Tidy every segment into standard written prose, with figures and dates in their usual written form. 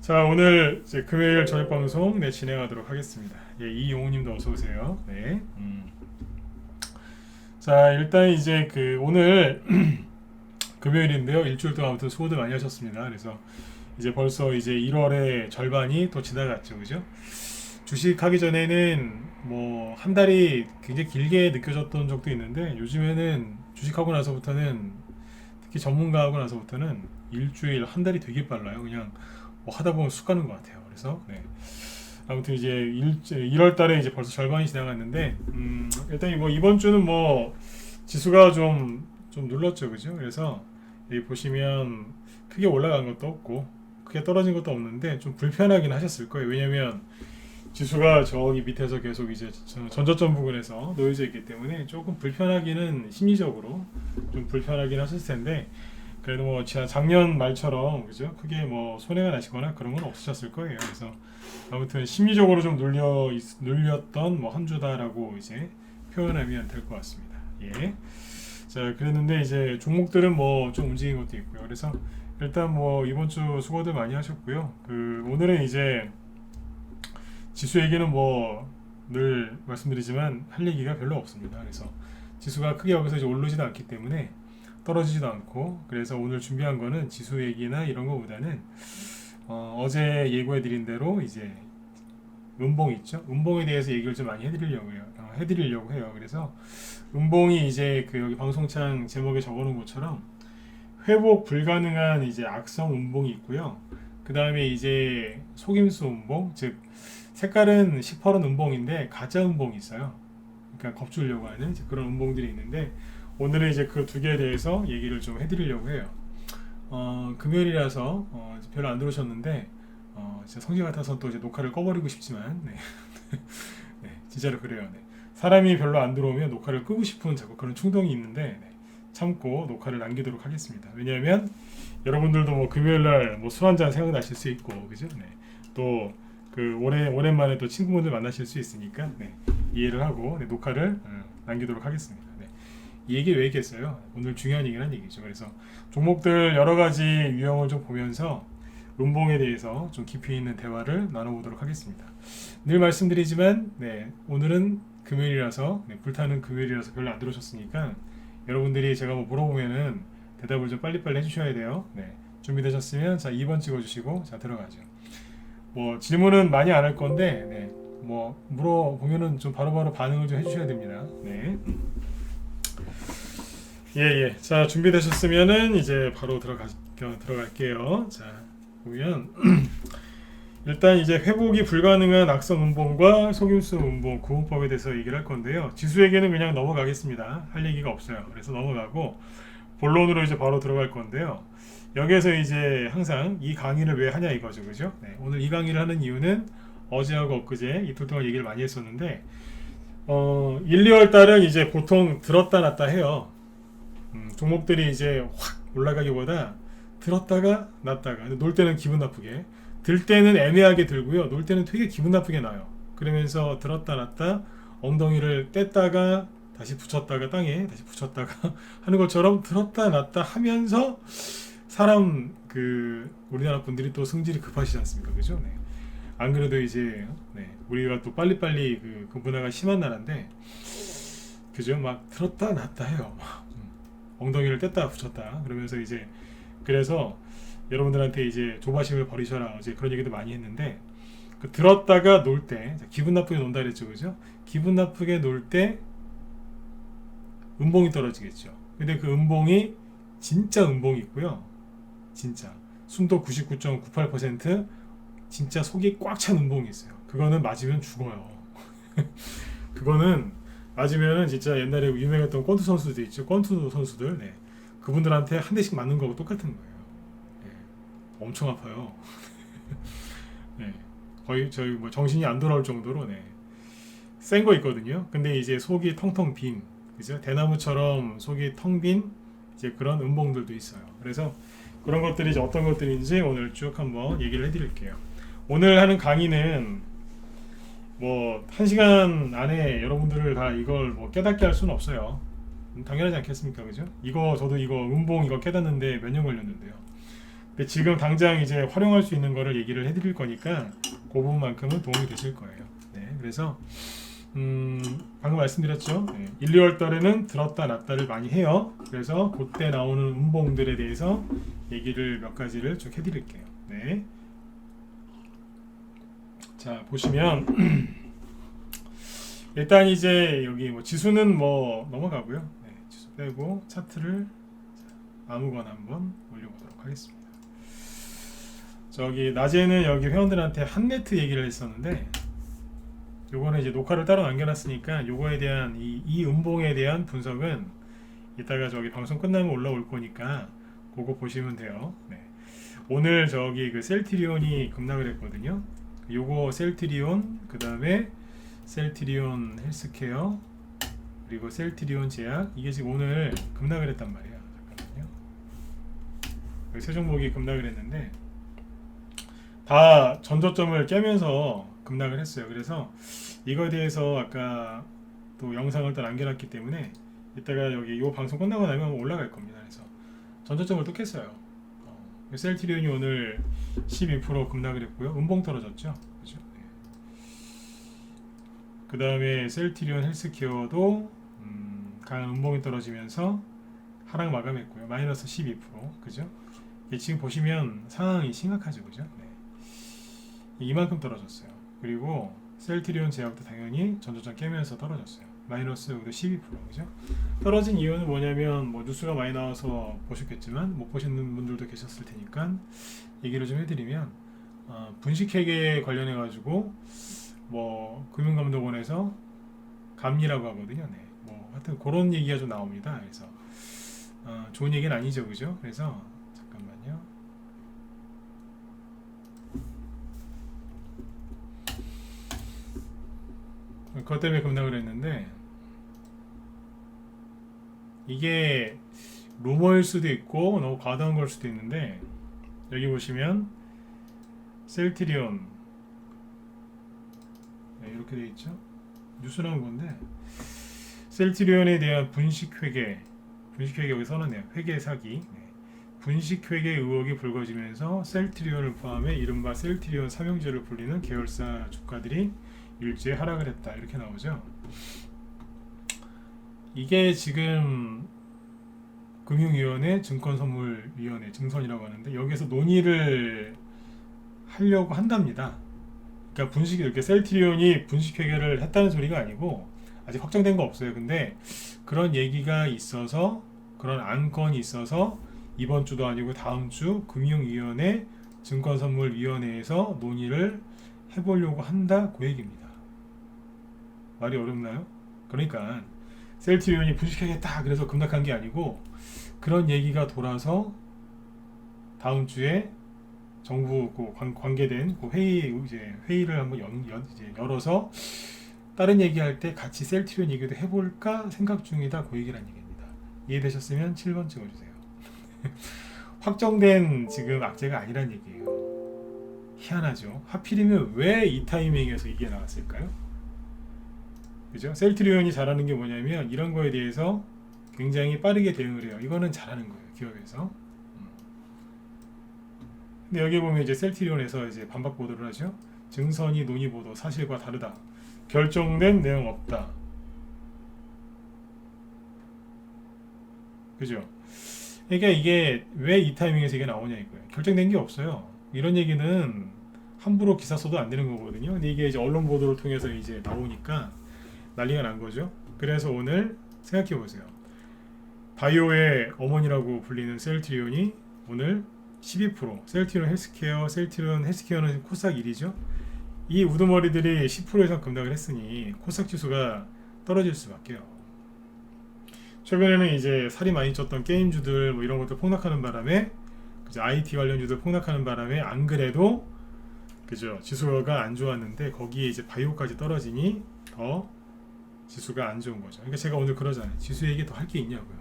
자, 오늘 이제 금요일 저녁 방송 진행하도록 하겠습니다. 예, 이용우님도 어서 오세요. 네. 자, 일단 이제 오늘 금요일인데요. 일주일 동안 아무튼 수고들 많이 하셨습니다. 그래서 이제 벌써 이제 1월의 절반이 또 지나갔죠, 그죠? 주식하기 전에는 뭐 한 달이 굉장히 길게 느껴졌던 적도 있는데 요즘에는 주식하고 나서부터는 특히 전문가하고 나서부터는 일주일 한 달이 되게 빨라요. 그냥 뭐 하다 보면 쑥 가는 것 같아요. 그래서 아무튼 이제 1월 달에 이제 벌써 절반이 지나갔는데 일단 뭐 이번 주는 뭐 지수가 좀 눌렀죠, 그죠? 그래서 여기 보시면 크게 올라간 것도 없고 크게 떨어진 것도 없는데 좀 불편하긴 하셨을 거예요. 왜냐면 지수가 저기 밑에서 계속 이제 전저점 부근에서 놓여져 있기 때문에 조금 불편하기는 심리적으로 좀 불편하긴 하실 텐데 그래도 뭐 작년 말처럼 그죠? 크게 뭐 손해가 나시거나 그런 건 없으셨을 거예요. 그래서 아무튼 심리적으로 좀 눌렸던 뭐 한 주다라고 이제 표현하면 될 것 같습니다. 예. 자, 그랬는데 이제 종목들은 뭐 좀 움직인 것도 있고요. 그래서 일단 뭐 이번 주 수고들 많이 하셨고요. 오늘은 이제 지수 얘기는 뭐 늘 말씀드리지만 할 얘기가 별로 없습니다. 그래서 지수가 크게 여기서 이제 오르지도 않기 때문에 떨어지지도 않고 그래서 오늘 준비한 거는 지수 얘기나 이런 거보다는 어제 예고해드린 대로 이제 음봉 있죠. 음봉에 대해서 얘기를 좀 많이 해드리려고 해요. 그래서 음봉이 이제 여기 방송창 제목에 적어놓은 것처럼 회복 불가능한 이제 악성 음봉이 있고요. 그 다음에 이제 속임수 음봉, 즉 색깔은 시퍼런 음봉인데 가짜 음봉이 있어요. 그러니까 겁주려고 하는 그런 음봉들이 있는데 오늘은 이제 그 두 개에 대해서 얘기를 좀 해드리려고 해요. 금요일이라서 별로 안 들어오셨는데 진짜 성질 같아서 또 이제 녹화를 꺼버리고 싶지만 네, 진짜로 그래요. 네. 사람이 별로 안 들어오면 녹화를 끄고 싶은 자꾸 그런 충동이 있는데 참고 녹화를 남기도록 하겠습니다. 왜냐하면 여러분들도 뭐 금요일날 뭐 술 한잔 생각나실 수 있고 그죠? 네. 또 오랜만에 또 친구분들 만나실 수 있으니까 이해를 하고 녹화를 남기도록 하겠습니다. 이 얘기 왜 했겠어요? 오늘 중요한 얘기란 얘기죠. 그래서 종목들 여러 가지 유형을 좀 보면서 음봉에 대해서 좀 깊이 있는 대화를 나눠보도록 하겠습니다. 늘 말씀드리지만 오늘은 금요일이라서 불타는 금요일이라서 별로 안 들어오셨으니까 여러분들이 제가 뭐 물어보면은 대답을 좀 빨리빨리 해주셔야 돼요. 준비되셨으면 자 2번 찍어주시고 자 들어가죠. 뭐 질문은 많이 안 할 건데 뭐 물어보면은 좀 바로바로 반응을 좀 해주셔야 됩니다. 예. 자, 준비되셨으면은 이제 바로 들어갈게요. 자, 보면 일단 이제 회복이 불가능한 악성 음봉과 속임수 음봉 구분법에 대해서 얘기를 할 건데요. 지수에게는 그냥 넘어가겠습니다. 할 얘기가 없어요. 그래서 넘어가고 본론으로 이제 바로 들어갈 건데요. 여기에서 이제 항상 이 강의를 왜 하냐 이거죠, 그죠? 오늘 이 강의를 하는 이유는 어제하고 엊그제 이틀 동안 얘기를 많이 했었는데 1, 2월 달은 이제 보통 들었다 놨다 해요. 종목들이 이제 확 올라가기보다 들었다가 놨다가 놀 때는 기분 나쁘게 들 때는 애매하게 들고요. 놀 때는 되게 기분 나쁘게 나요. 그러면서 들었다 놨다 엉덩이를 뗐다가 다시 붙였다가 땅에 다시 붙였다가 하는 것처럼 들었다 놨다 하면서 사람 우리나라 분들이 또 성질이 급하시지 않습니까? 그죠? 안 그래도 이제 우리가 또 빨리빨리 그 문화가 심한 나라인데 그죠? 막 들었다 놨다 해요. 엉덩이를 뗐다 붙였다 그러면서 이제 그래서 여러분들한테 이제 조바심을 버리셔라 이제 그런 얘기도 많이 했는데 들었다가 놀 때 기분 나쁘게 논다 그랬죠, 그죠? 기분 나쁘게 놀 때 음봉이 떨어지겠죠. 근데 그 음봉이 진짜 음봉이 있고요. 진짜 순도 99.98% 진짜 속이 꽉 찬 음봉이 있어요. 그거는 맞으면 죽어요. 그거는 맞으면은 진짜 옛날에 유명했던 권투 선수들 있죠. 권투 선수들 그분들한테 한 대씩 맞는 거하고 똑같은 거예요. 엄청 아파요. 거의 저희 뭐 정신이 안 돌아올 정도로 센 거 있거든요. 근데 이제 속이 텅텅 빈, 그죠? 대나무처럼 속이 텅 빈 이제 그런 음봉들도 있어요. 그래서 그런 것들이 이제 어떤 것들인지 오늘 쭉 한번 얘기를 해드릴게요. 오늘 하는 강의는 뭐 1시간 안에 여러분들을 다 이걸 뭐 깨닫게 할 수는 없어요. 당연하지 않겠습니까, 그죠? 저도 이거 음봉 이거 깨닫는데 몇 년 걸렸는데요. 근데 지금 당장 이제 활용할 수 있는 거를 얘기를 해드릴 거니까 그 부분만큼은 도움이 되실 거예요. 네, 그래서 방금 말씀드렸죠. 네, 1, 2월 달에는 들었다 놨다를 많이 해요. 그래서 그때 나오는 음봉들에 대해서 얘기를 몇 가지를 쭉 해드릴게요. 네. 자, 보시면 일단 이제 여기 뭐 지수는 뭐 넘어가고요. 네, 지수 빼고 차트를 아무거나 한번 올려보도록 하겠습니다. 저기 낮에는 여기 회원들한테 한네트 얘기를 했었는데 요거는 이제 녹화를 따로 남겨놨으니까 요거에 대한 이 음봉에 대한 분석은 이따가 저기 방송 끝나면 올라올 거니까 그거 보시면 돼요. 네. 오늘 저기 그 셀트리온이 급락을 했거든요. 요거 셀트리온, 그 다음에 셀트리온 헬스케어, 그리고 셀트리온 제약, 이게 지금 오늘 급락을 했단 말이에요. 잠깐만요. 세 종목이 급락을 했는데 다 전저점을 깨면서 급락을 했어요. 그래서 이거에 대해서 아까 또 영상을 또 남겨놨기 때문에 이따가 여기 요 방송 끝나고 나면 올라갈 겁니다. 그래서 전저점을 또 깼어요. 셀트리온이 오늘 12% 급락을 했고요. 음봉 떨어졌죠. 그죠? 네. 그 다음에 셀트리온 헬스케어도 강한 음봉이 떨어지면서 하락 마감했고요. 마이너스 12%. 그죠? 지금 보시면 상황이 심각하죠. 그죠? 네. 이만큼 떨어졌어요. 그리고 셀트리온 제약도 당연히 전저점 깨면서 떨어졌어요. 마이너스 여기도 12%. 그죠? 떨어진 이유는 뭐냐면 뭐 뉴스가 많이 나와서 보셨겠지만 못 보시는 분들도 계셨을 테니까 얘기를 좀 해드리면 분식회계 관련해 가지고 뭐 금융감독원에서 감리라고 하거든요. 네. 뭐 하여튼 그런 얘기가 좀 나옵니다. 그래서 좋은 얘기는 아니죠. 그죠? 그래서 잠깐만요. 그것 때문에 급락을 했는데 이게 루머일 수도 있고 너무 과도한 걸 수도 있는데 여기 보시면 셀트리온 네, 이렇게 돼 있죠. 뉴스 나온 건데 셀트리온에 대한 분식회계 여기 써놨네요. 회계 사기. 네. 분식회계 의혹이 불거지면서 셀트리온을 포함해 이른바 셀트리온 삼형제를 불리는 계열사 주가들이 일제히 하락을 했다. 이렇게 나오죠. 이게 지금 금융위원회, 증권선물위원회, 증선이라고 하는데 여기에서 논의를 하려고 한답니다. 그러니까 분식 이렇게 셀트리온이 분식회계를 했다는 소리가 아니고 아직 확정된 거 없어요. 근데 그런 얘기가 있어서 그런 안건이 있어서 이번 주도 아니고 다음 주 금융위원회, 증권선물위원회에서 논의를 해보려고 한다. 그 얘기입니다. 말이 어렵나요? 그러니까 셀트리온이 분식회계했다 그래서 급락한 게 아니고 그런 얘기가 돌아서 다음 주에 정부 관계된 회의를 한번 열어서 다른 얘기할 때 같이 셀트리온 얘기도 해볼까 생각 중이다. 그 얘기란 얘기입니다. 이해되셨으면 7번 찍어주세요. 확정된 지금 악재가 아니란 얘기예요. 희한하죠. 하필이면 왜 이 타이밍에서 이게 나왔을까요? 그죠? 셀트리온이 잘하는 게 뭐냐면 이런 거에 대해서 굉장히 빠르게 대응을 해요. 이거는 잘하는 거예요. 기업에서. 근데 여기 보면 이제 셀트리온에서 이제 반박 보도를 하죠. 증선이 논의 보도 사실과 다르다. 결정된 내용 없다. 그죠? 그러니까 이게 왜 이 타이밍에서 이게 나오냐 이거예요. 결정된 게 없어요. 이런 얘기는 함부로 기사 써도 안 되는 거거든요. 근데 이게 이제 언론 보도를 통해서 이제 나오니까 난리가 난 거죠. 그래서 오늘 생각해 보세요. 바이오의 어머니라고 불리는 셀트리온이 오늘 12%, 셀트리온 헬스케어는 코스닥 1위죠. 이 우두머리들이 10% 이상 급락을 했으니 코스닥 지수가 떨어질 수밖에요. 최근에는 이제 살이 많이 쪘던 게임주들 뭐 이런 것들 폭락하는 바람에 그죠? IT 관련주들 폭락하는 바람에 안 그래도 그죠? 지수가 안 좋았는데 거기에 이제 바이오까지 떨어지니 더 지수가 안 좋은 거죠. 그러니까 제가 오늘 그러잖아요. 지수 얘기 더 할 게 있냐고요.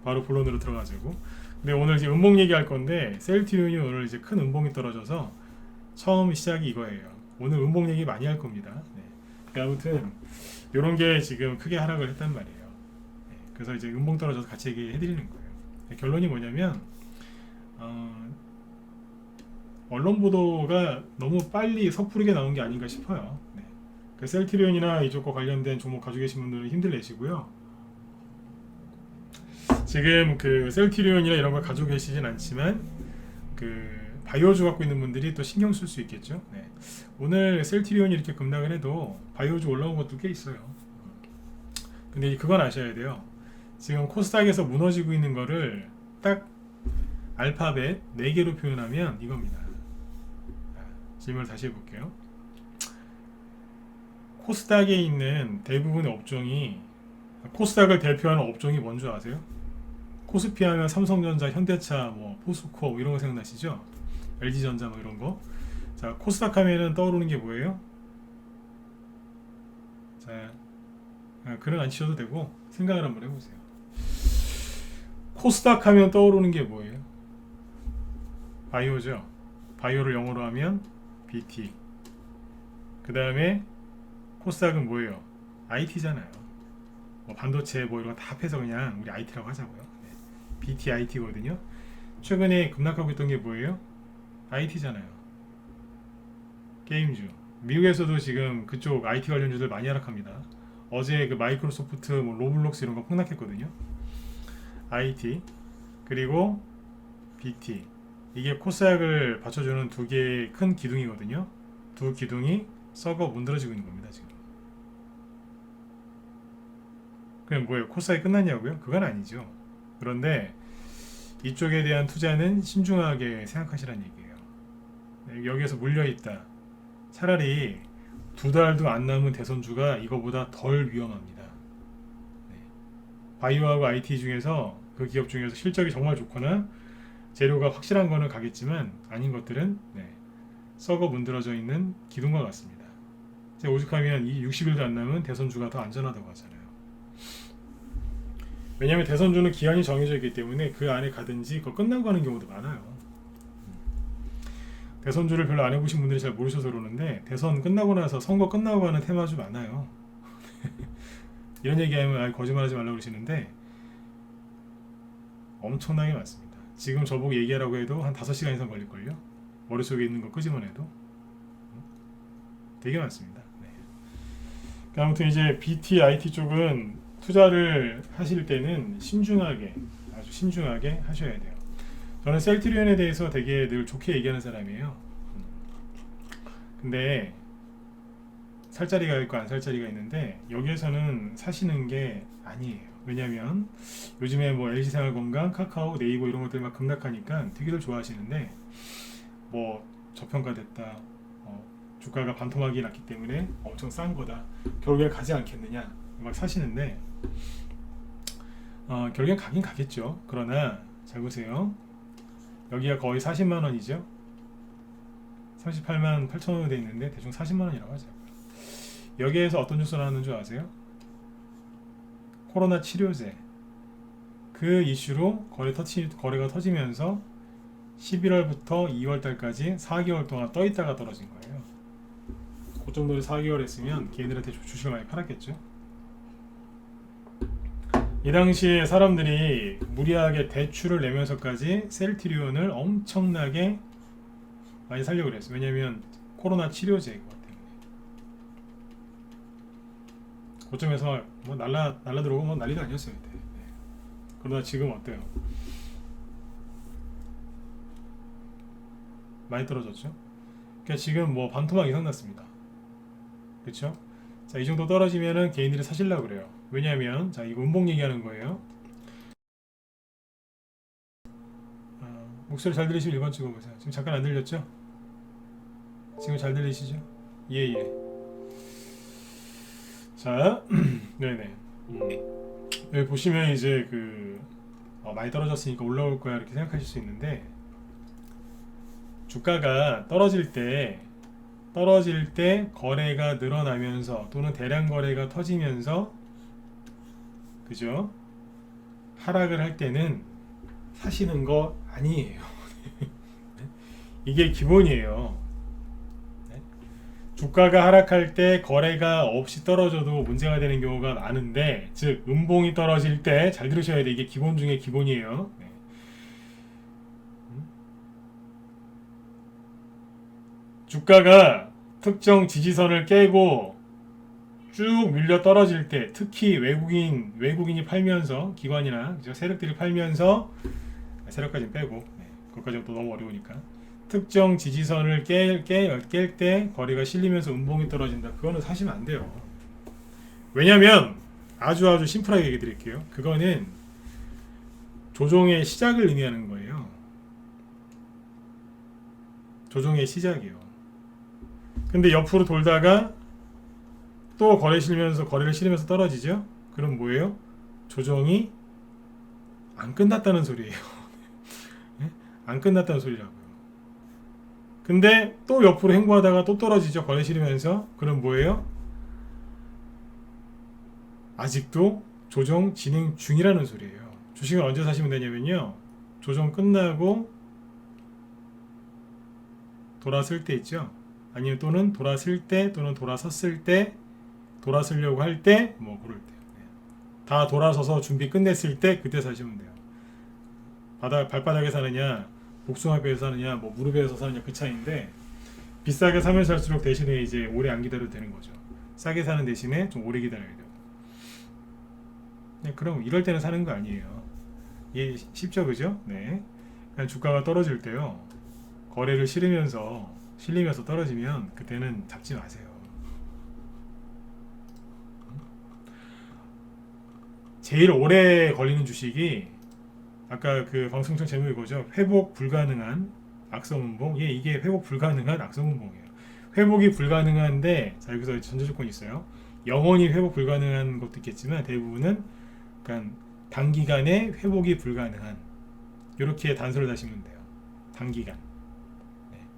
바로 본론으로 들어가지고. 근데 오늘 이제 음봉 얘기할 건데 셀트리온이 오늘 이제 큰 음봉이 떨어져서 처음 시작이 이거예요. 오늘 음봉 얘기 많이 할 겁니다. 네. 아무튼 이런 게 지금 크게 하락을 했단 말이에요. 네. 그래서 이제 음봉 떨어져서 같이 얘기해 드리는 거예요. 네. 결론이 뭐냐면 언론 보도가 너무 빨리 섣부르게 나온 게 아닌가 싶어요. 네. 그 셀트리온이나 이쪽과 관련된 종목 가지고 계신 분들은 힘들 내시고요. 지금 그 셀트리온이나 이런 걸 가지고 계시진 않지만 그 바이오주 갖고 있는 분들이 또 신경 쓸 수 있겠죠. 네. 오늘 셀트리온이 이렇게 급락을 해도 바이오주 올라온 것도 꽤 있어요. 근데 그건 아셔야 돼요. 지금 코스닥에서 무너지고 있는 거를 딱 알파벳 4개로 표현하면 이겁니다. 질문을 다시 해볼게요. 코스닥에 있는 대부분의 업종이, 코스닥을 대표하는 업종이 뭔지 아세요? 코스피 하면 삼성전자, 현대차, 뭐 포스코 이런 거 생각나시죠? LG전자 뭐 이런 거. 자, 코스닥 하면은 떠오르는 게 뭐예요? 자, 글은 안 치셔도 되고 생각을 한번 해보세요. 코스닥 하면 떠오르는 게 뭐예요? 바이오죠. 바이오를 영어로 하면 BT. 그 다음에 코스닥은 뭐예요? IT잖아요. 뭐 반도체 뭐 이런 거 다 합해서 그냥 우리 IT라고 하자고요. 네. BT IT거든요. 최근에 급락하고 있던 게 뭐예요? IT잖아요. 게임주. 미국에서도 지금 그쪽 IT 관련주들 많이 하락합니다. 어제 그 마이크로소프트, 뭐 로블록스 이런 거 폭락했거든요. IT 그리고 BT. 이게 코스닥을 받쳐주는 두 개의 큰 기둥이거든요. 두 기둥이 썩어 문드러지고 있는 겁니다 지금. 그럼 뭐예요? 코스닥이 끝났냐고요? 그건 아니죠. 그런데 이쪽에 대한 투자는 신중하게 생각하시라는 얘기예요. 여기에서 물려있다. 차라리 2달도 안 남은 대선주가 이거보다 덜 위험합니다. 네. 바이오하고 IT 중에서 그 기업 중에서 실적이 정말 좋거나 재료가 확실한 거는 가겠지만 아닌 것들은 네, 썩어 문드러져 있는 기둥과 같습니다. 오죽하면 이 60일도 안 남은 대선주가 더 안전하다고 하잖아요. 왜냐하면 대선주는 기한이 정해져 있기 때문에 그 안에 가든지 그거 끝나고 하는 경우도 많아요. 대선주를 별로 안 해보신 분들이 잘 모르셔서 그러는데 대선 끝나고 나서 선거 끝나고 하는 테마주 많아요. 이런 얘기하면 거짓말하지 말라고 그러시는데 엄청나게 많습니다. 지금 저보고 얘기하라고 해도 한 5시간 이상 걸릴걸요? 머릿속에 있는 거 끄지만 해도 되게 많습니다. 네. 아무튼 이제 BT, IT 쪽은 투자를 하실 때는 신중하게, 아주 신중하게 하셔야 돼요. 저는 셀트리온에 대해서 되게 늘 좋게 얘기하는 사람이에요. 근데 살 자리가 있고 안 살 자리가 있는데 여기에서는 사시는 게 아니에요. 왜냐면 요즘에 뭐 LG생활건강, 카카오, 네이버 이런 것들 막 급락하니까 되게들 좋아하시는데 뭐 저평가됐다, 주가가 반토막이 났기 때문에 엄청 싼 거다, 결국엔 가지 않겠느냐 막 사시는데 결국엔 가긴 가겠죠. 그러나 잘 보세요. 여기가 거의 40만원이죠. 38만 8천원으로 되어 있는데 대충 40만원이라고 하죠. 여기에서 어떤 뉴스 나왔는 줄 아세요? 코로나 치료제 그 이슈로 거래가 터지면서 11월부터 2월달까지 4개월 동안 떠있다가 떨어진 거예요. 그 정도로 4개월 했으면 걔네들한테 주식을 많이 팔았겠죠. 이 당시에 사람들이 무리하게 대출을 내면서까지 셀트리온을 엄청나게 많이 살려고 그랬어요. 왜냐면 코로나 치료제이기 때문에. 고점에서 뭐 날라 들어오고 뭐 난리도 아니었어요 그때. 네. 그러나 지금 어때요? 많이 떨어졌죠? 그러니까 지금 뭐 반토막 이상 났습니다. 그렇죠? 자, 이 정도 떨어지면은 개인들이 사실라고 그래요. 왜냐하면 자, 이거 음봉 얘기하는 거예요. 목소리 잘 들리시면 1번 찍어보세요. 지금 잠깐 안 들렸죠? 지금 잘 들리시죠? 예예. 자, 네네. 여기 보시면 이제 많이 떨어졌으니까 올라올 거야 이렇게 생각하실 수 있는데 주가가 떨어질 때 거래가 늘어나면서 또는 대량 거래가 터지면서 그죠? 하락을 할 때는 사시는 거 아니에요. 이게 기본이에요. 주가가 하락할 때 거래가 없이 떨어져도 문제가 되는 경우가 많은데, 즉 음봉이 떨어질 때 잘 들으셔야 돼. 이게 기본 중에 기본이에요. 주가가 특정 지지선을 깨고 쭉 밀려 떨어질 때, 특히 외국인이 팔면서, 기관이나 세력들이 팔면서, 세력까지는 빼고, 그것까지는 또 너무 어려우니까, 특정 지지선을 깰 때 거래가 실리면서 음봉이 떨어진다. 그거는 사시면 안 돼요. 왜냐면 아주 심플하게 얘기 드릴게요. 그거는 조종의 시작을 의미하는 거예요. 조종의 시작이요. 근데 옆으로 돌다가 또 거래를 실으면서 떨어지죠. 그럼 뭐예요? 조종이 안 끝났다는 소리예요. 안 끝났다는 소리라고요. 근데 또 옆으로 횡보하다가 또 떨어지죠. 거래 실으면서. 그럼 뭐예요? 아직도 조정 진행 중이라는 소리예요. 주식을 언제 사시면 되냐면요. 조정 끝나고 돌아설 때 있죠. 아니면 또는 돌았을 때, 또는 돌아섰을 때, 돌아서려고 할 때, 뭐 그럴 때. 다 돌아서서 준비 끝냈을 때 그때 사시면 돼요. 발바닥에 사느냐, 복숭아뼈에서 사느냐, 뭐 무릎에서 사느냐 그 차이인데, 비싸게 사면 살수록 대신에 이제 오래 안 기다려도 되는 거죠. 싸게 사는 대신에 좀 오래 기다려야 돼요. 그럼 이럴 때는 사는 거 아니에요. 예, 쉽죠, 그죠? 네. 그냥 주가가 떨어질 때요. 거래를 실리면서 떨어지면 그때는 잡지 마세요. 제일 오래 걸리는 주식이 아까 그 방송청 제목이 뭐죠? 회복 불가능한 악성운봉. 예, 이게 회복 불가능한 악성운봉이에요. 회복이 불가능한데, 자, 여기서 전제조건이 있어요. 영원히 회복 불가능한 것도 있겠지만 대부분은 그러니까 단기간에 회복이 불가능한, 이렇게 단서를 다시면 돼요. 단기간.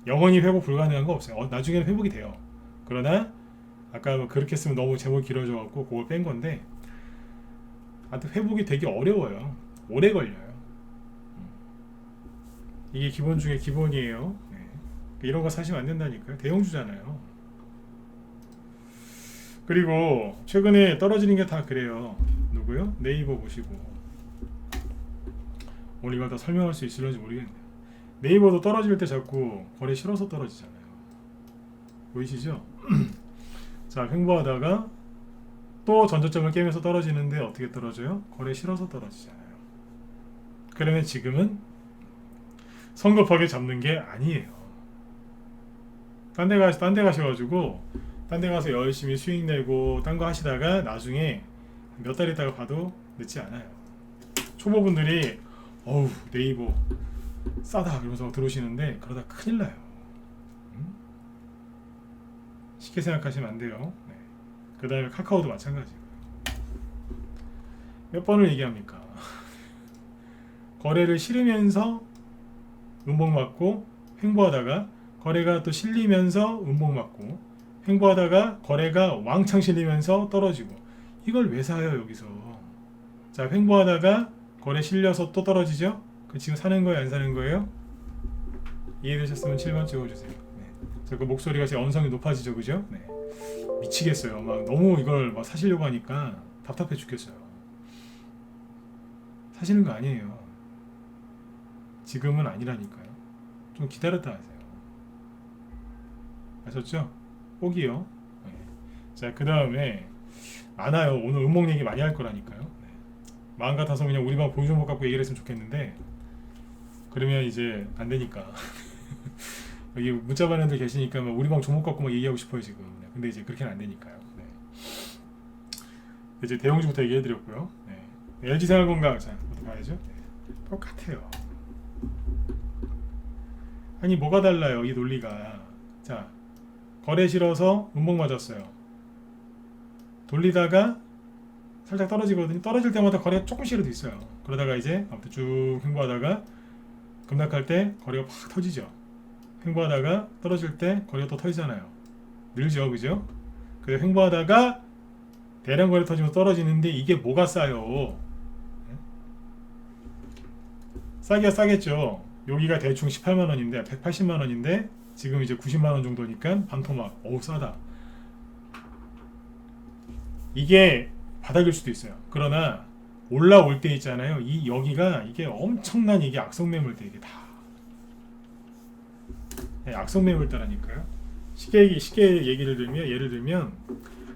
영원히 회복 불가능한 거 없어요. 나중에는 회복이 돼요. 그러나 아까 뭐 그렇게 쓰면 너무 제목이 길어져 갖고 그걸 뺀 건데, 하여튼 회복이 되게 어려워요. 오래 걸려요. 이게 기본 중에 기본이에요. 이런 거 사시면 안 된다니까요. 대형주잖아요. 그리고 최근에 떨어지는 게 다 그래요. 누구요? 네이버 보시고. 오늘 이걸 다 설명할 수 있을지 모르겠네요. 네이버도 떨어질 때 자꾸 거래 실어서 떨어지잖아요. 보이시죠? 자, 횡보하다가 또 전저점을 깨면서 떨어지는데 어떻게 떨어져요? 거래 실어서 떨어지잖아요. 그러면 지금은 성급하게 잡는 게 아니에요. 딴 데 가셔가지고 딴 데 가서 열심히 수익 내고 딴 거 하시다가 나중에 몇 달 있다가 봐도 늦지 않아요. 초보분들이 어우 네이버 싸다 그러면서 들어오시는데 그러다 큰일 나요. 쉽게 생각하시면 안 돼요. 네. 그 다음에 카카오도 마찬가지고요. 몇 번을 얘기합니까? 거래를 실으면서 음봉 맞고 횡보하다가 거래가 또 실리면서 음봉 맞고 횡보하다가 거래가 왕창 실리면서 떨어지고, 이걸 왜 사요 여기서? 자, 횡보하다가 거래 실려서 또 떨어지죠? 그 지금 사는 거예요, 안 사는 거예요? 이해되셨으면 7번 찍어주세요. 네. 그 목소리가 제 언성이 높아지죠, 그죠? 네. 미치겠어요. 막 너무 이걸 막 사시려고 하니까 답답해 죽겠어요. 사시는 거 아니에요. 지금은 아니라니까요. 좀 기다렸다 하세요. 아셨죠? 꼭이요. 네. 자, 그 다음에 많아요. 오늘 음목 얘기 많이 할 거라니까요. 네. 마음 같아서 그냥 우리 방 보유종목 갖고 얘기를 했으면 좋겠는데, 그러면 이제 안 되니까. 여기 문자 반응들 계시니까 막 우리 방 종목 갖고 막 얘기하고 싶어요 지금. 네. 근데 이제 그렇게는 안 되니까요. 네. 이제 대형주부터 얘기해드렸고요. 네. LG생활건강, 자, 어떻게 봐야죠? 네. 똑같아요. 아니 뭐가 달라요 이 논리가. 자, 거래 실어서 음봉 맞았어요. 돌리다가 살짝 떨어지거든요. 떨어질 때마다 거래가 조금씩이라도 있어요. 그러다가 이제 아무튼 쭉 횡보하다가 급락할 때 거래가 팍 터지죠. 횡보하다가 떨어질 때 거래가 또 터지잖아요. 늘죠, 그죠? 그래서 횡보하다가 대량 거래 터지면서 떨어지는데 이게 뭐가 싸요? 싸기가 싸겠죠. 여기가 대충 18만원인데 180만원인데 지금 이제 90만원 정도니까 반토막. 어우 싸다. 이게 바닥일 수도 있어요. 그러나 올라올 때 있잖아요. 이 여기가 이게 엄청난 이게 악성 매물대, 이게 다 악성 매물대라니까요. 쉽게 예를 들면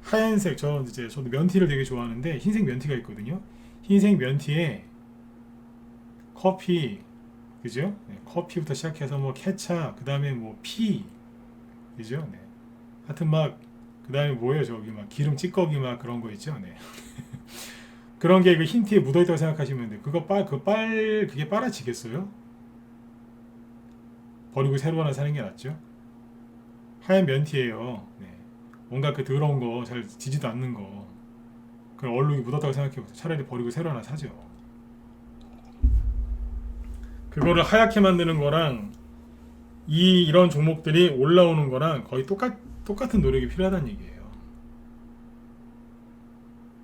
하얀색 저도 면티를 되게 좋아하는데 흰색 면티가 있거든요. 흰색 면티에 커피, 그죠? 네, 커피부터 시작해서 뭐 케찹, 그 다음에 뭐 피, 그죠? 네. 하여튼 막 그 다음에 뭐예요? 저기 막 기름 찌꺼기 막 그런 거 있죠? 네. 그런 게 그 흰 티에 묻어있다고 생각하시면 돼요. 그게 빨아지겠어요? 버리고 새로 하나 사는 게 낫죠. 하얀 면티예요. 네. 뭔가 그 더러운 거 잘 지지도 않는 거, 그 얼룩이 묻었다고 생각해보세요. 차라리 버리고 새로 하나 사죠. 그거를 하얗게 만드는 거랑 이런 종목들이 올라오는 거랑 거의 똑같은 노력이 필요하다는 얘기예요.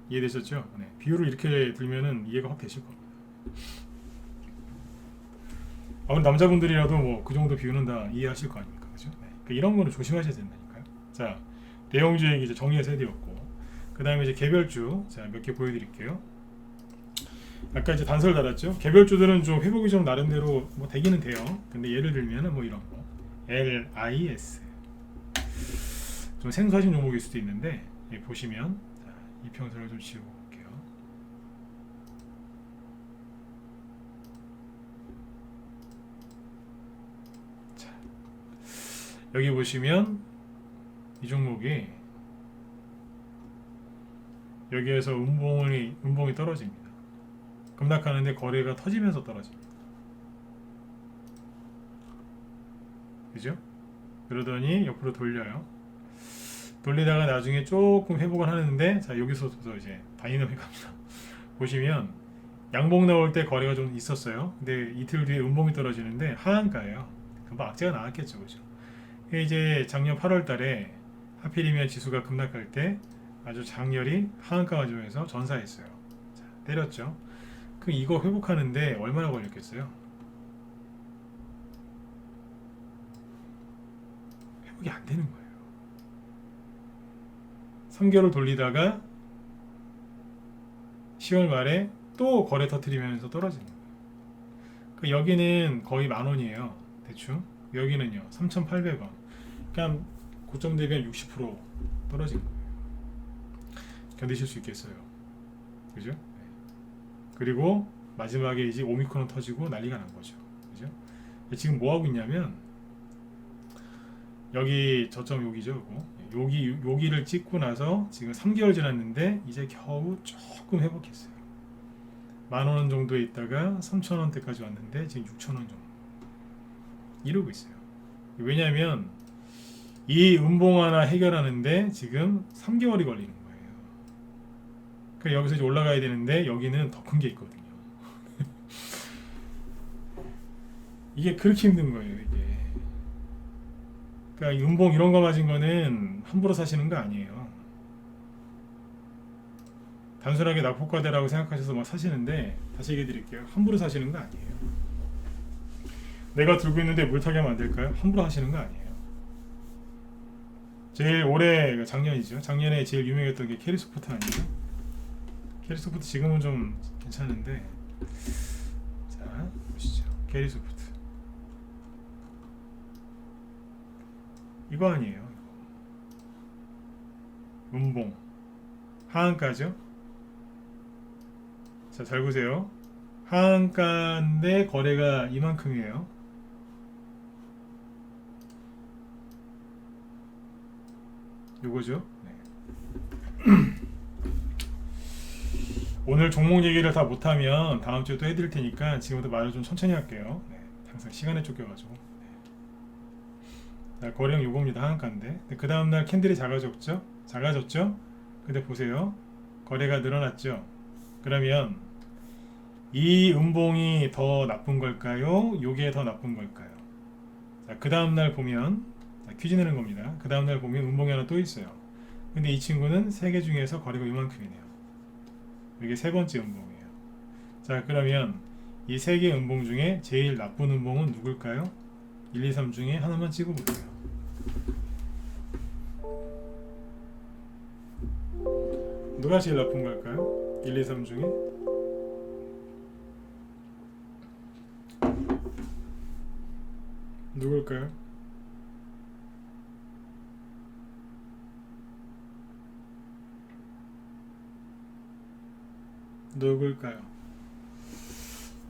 이해되셨죠? 네. 비율을 이렇게 들면은 이해가 확 되실 겁니다. 남자분들이라도 뭐 그 정도 비율은 다 이해하실 거 아닙니까? 그죠? 네. 그러니까 이런 거는 조심하셔야 된다니까요. 자, 내용주 얘기 이제 정리해서 해드렸고, 그 다음에 이제 개별주, 자, 몇 개 보여드릴게요. 아까 이제 단서를 달았죠. 개별주들은 좀 회복이 좀 나름대로 뭐 되기는 돼요. 근데 예를 들면은 뭐 이런 거, LIS, 좀 생소하신 종목일 수도 있는데, 보시면, 자, 이평선을 좀 지우고 볼게요. 자, 여기 보시면 이 종목이 여기에서 음봉이 떨어집니다. 급락하는데 거래가 터지면서 떨어집니다. 그죠? 그러더니 옆으로 돌려요. 돌리다가 나중에 조금 회복을 하는데, 자, 여기서부터 이제 다이너믹 합니다. 보시면 양봉 나올 때 거래가 좀 있었어요. 근데 이틀 뒤에 음봉이 떨어지는데 하한가예요. 금방 악재가 나왔겠죠, 그죠? 이제 작년 8월 달에 하필이면 지수가 급락할 때 아주 장렬히 하한가 가지고서 전사했어요. 자, 때렸죠. 그 이거 회복하는데 얼마나 걸렸겠어요? 회복이 안 되는 거예요. 3개월 돌리다가 10월 말에 또 거래 터트리면서 떨어지는 거예요. 그 여기는 거의 10,000원이에요. 대충. 여기는요. 3,800원. 그러니까 고점 대비 한 60% 떨어진 거예요. 견디실 수 있겠어요. 그죠? 네. 그리고 마지막에 이제 오미크론 터지고 난리가 난 거죠. 그죠? 지금 뭐 하고 있냐면 여기 저점 여기죠. 여기를 찍고 나서 지금 3개월 지났는데 이제 겨우 조금 회복했어요. 10,000원 정도에 있다가 3,000원대까지 왔는데 지금 6,000원 정도 이러고 있어요. 왜냐하면 이 음봉 하나 해결하는데 지금 3개월이 걸리는 거예요. 그러니까 여기서 이제 올라가야 되는데 여기는 더 큰 게 있거든요. 이게 그렇게 힘든 거예요, 이게. 그러니까 음봉 이런 거 맞은 거는 함부로 사시는 거 아니에요. 단순하게 낙폭과대라고 생각하셔서 막 사시는데, 다시 얘기해 드릴게요. 함부로 사시는 거 아니에요. 내가 들고 있는데 물타기 하면 안 될까요? 함부로 하시는 거 아니에요. 제일 올해 작년이죠. 작년에 제일 유명했던 게 캐리소프트 아니에요? 캐리소프트 지금은 좀 괜찮은데, 자 보시죠. 캐리소프트 이거 아니에요. 음봉 하한가죠. 자, 잘 보세요. 하한가인데 거래가 이만큼이에요. 요거죠. 네. 오늘 종목 얘기를 다 못하면 다음 주에 또 해드릴 테니까 지금부터 말을 좀 천천히 할게요. 네. 항상 시간에 쫓겨가지고. 네. 거래량 요겁니다. 하한가인데. 그 다음날 캔들이 작아졌죠? 근데 보세요. 거래가 늘어났죠? 그러면 이 음봉이 더 나쁜 걸까요? 요게 더 나쁜 걸까요? 자, 그 다음날 보면, 자, 퀴즈 내는 겁니다. 그 다음날 보면 음봉이 하나 또 있어요. 근데 이 친구는 3개 중에서 거래가 이만큼이네요. 이게 세 번째 음봉이에요. 자, 그러면 이 3개 음봉 중에 제일 나쁜 음봉은 누굴까요? 1, 2, 3 중에 하나만 찍어보세요. 누가 제일 나쁜 걸까요? 1, 2, 3 중에? 누굴까요? 누굴까요?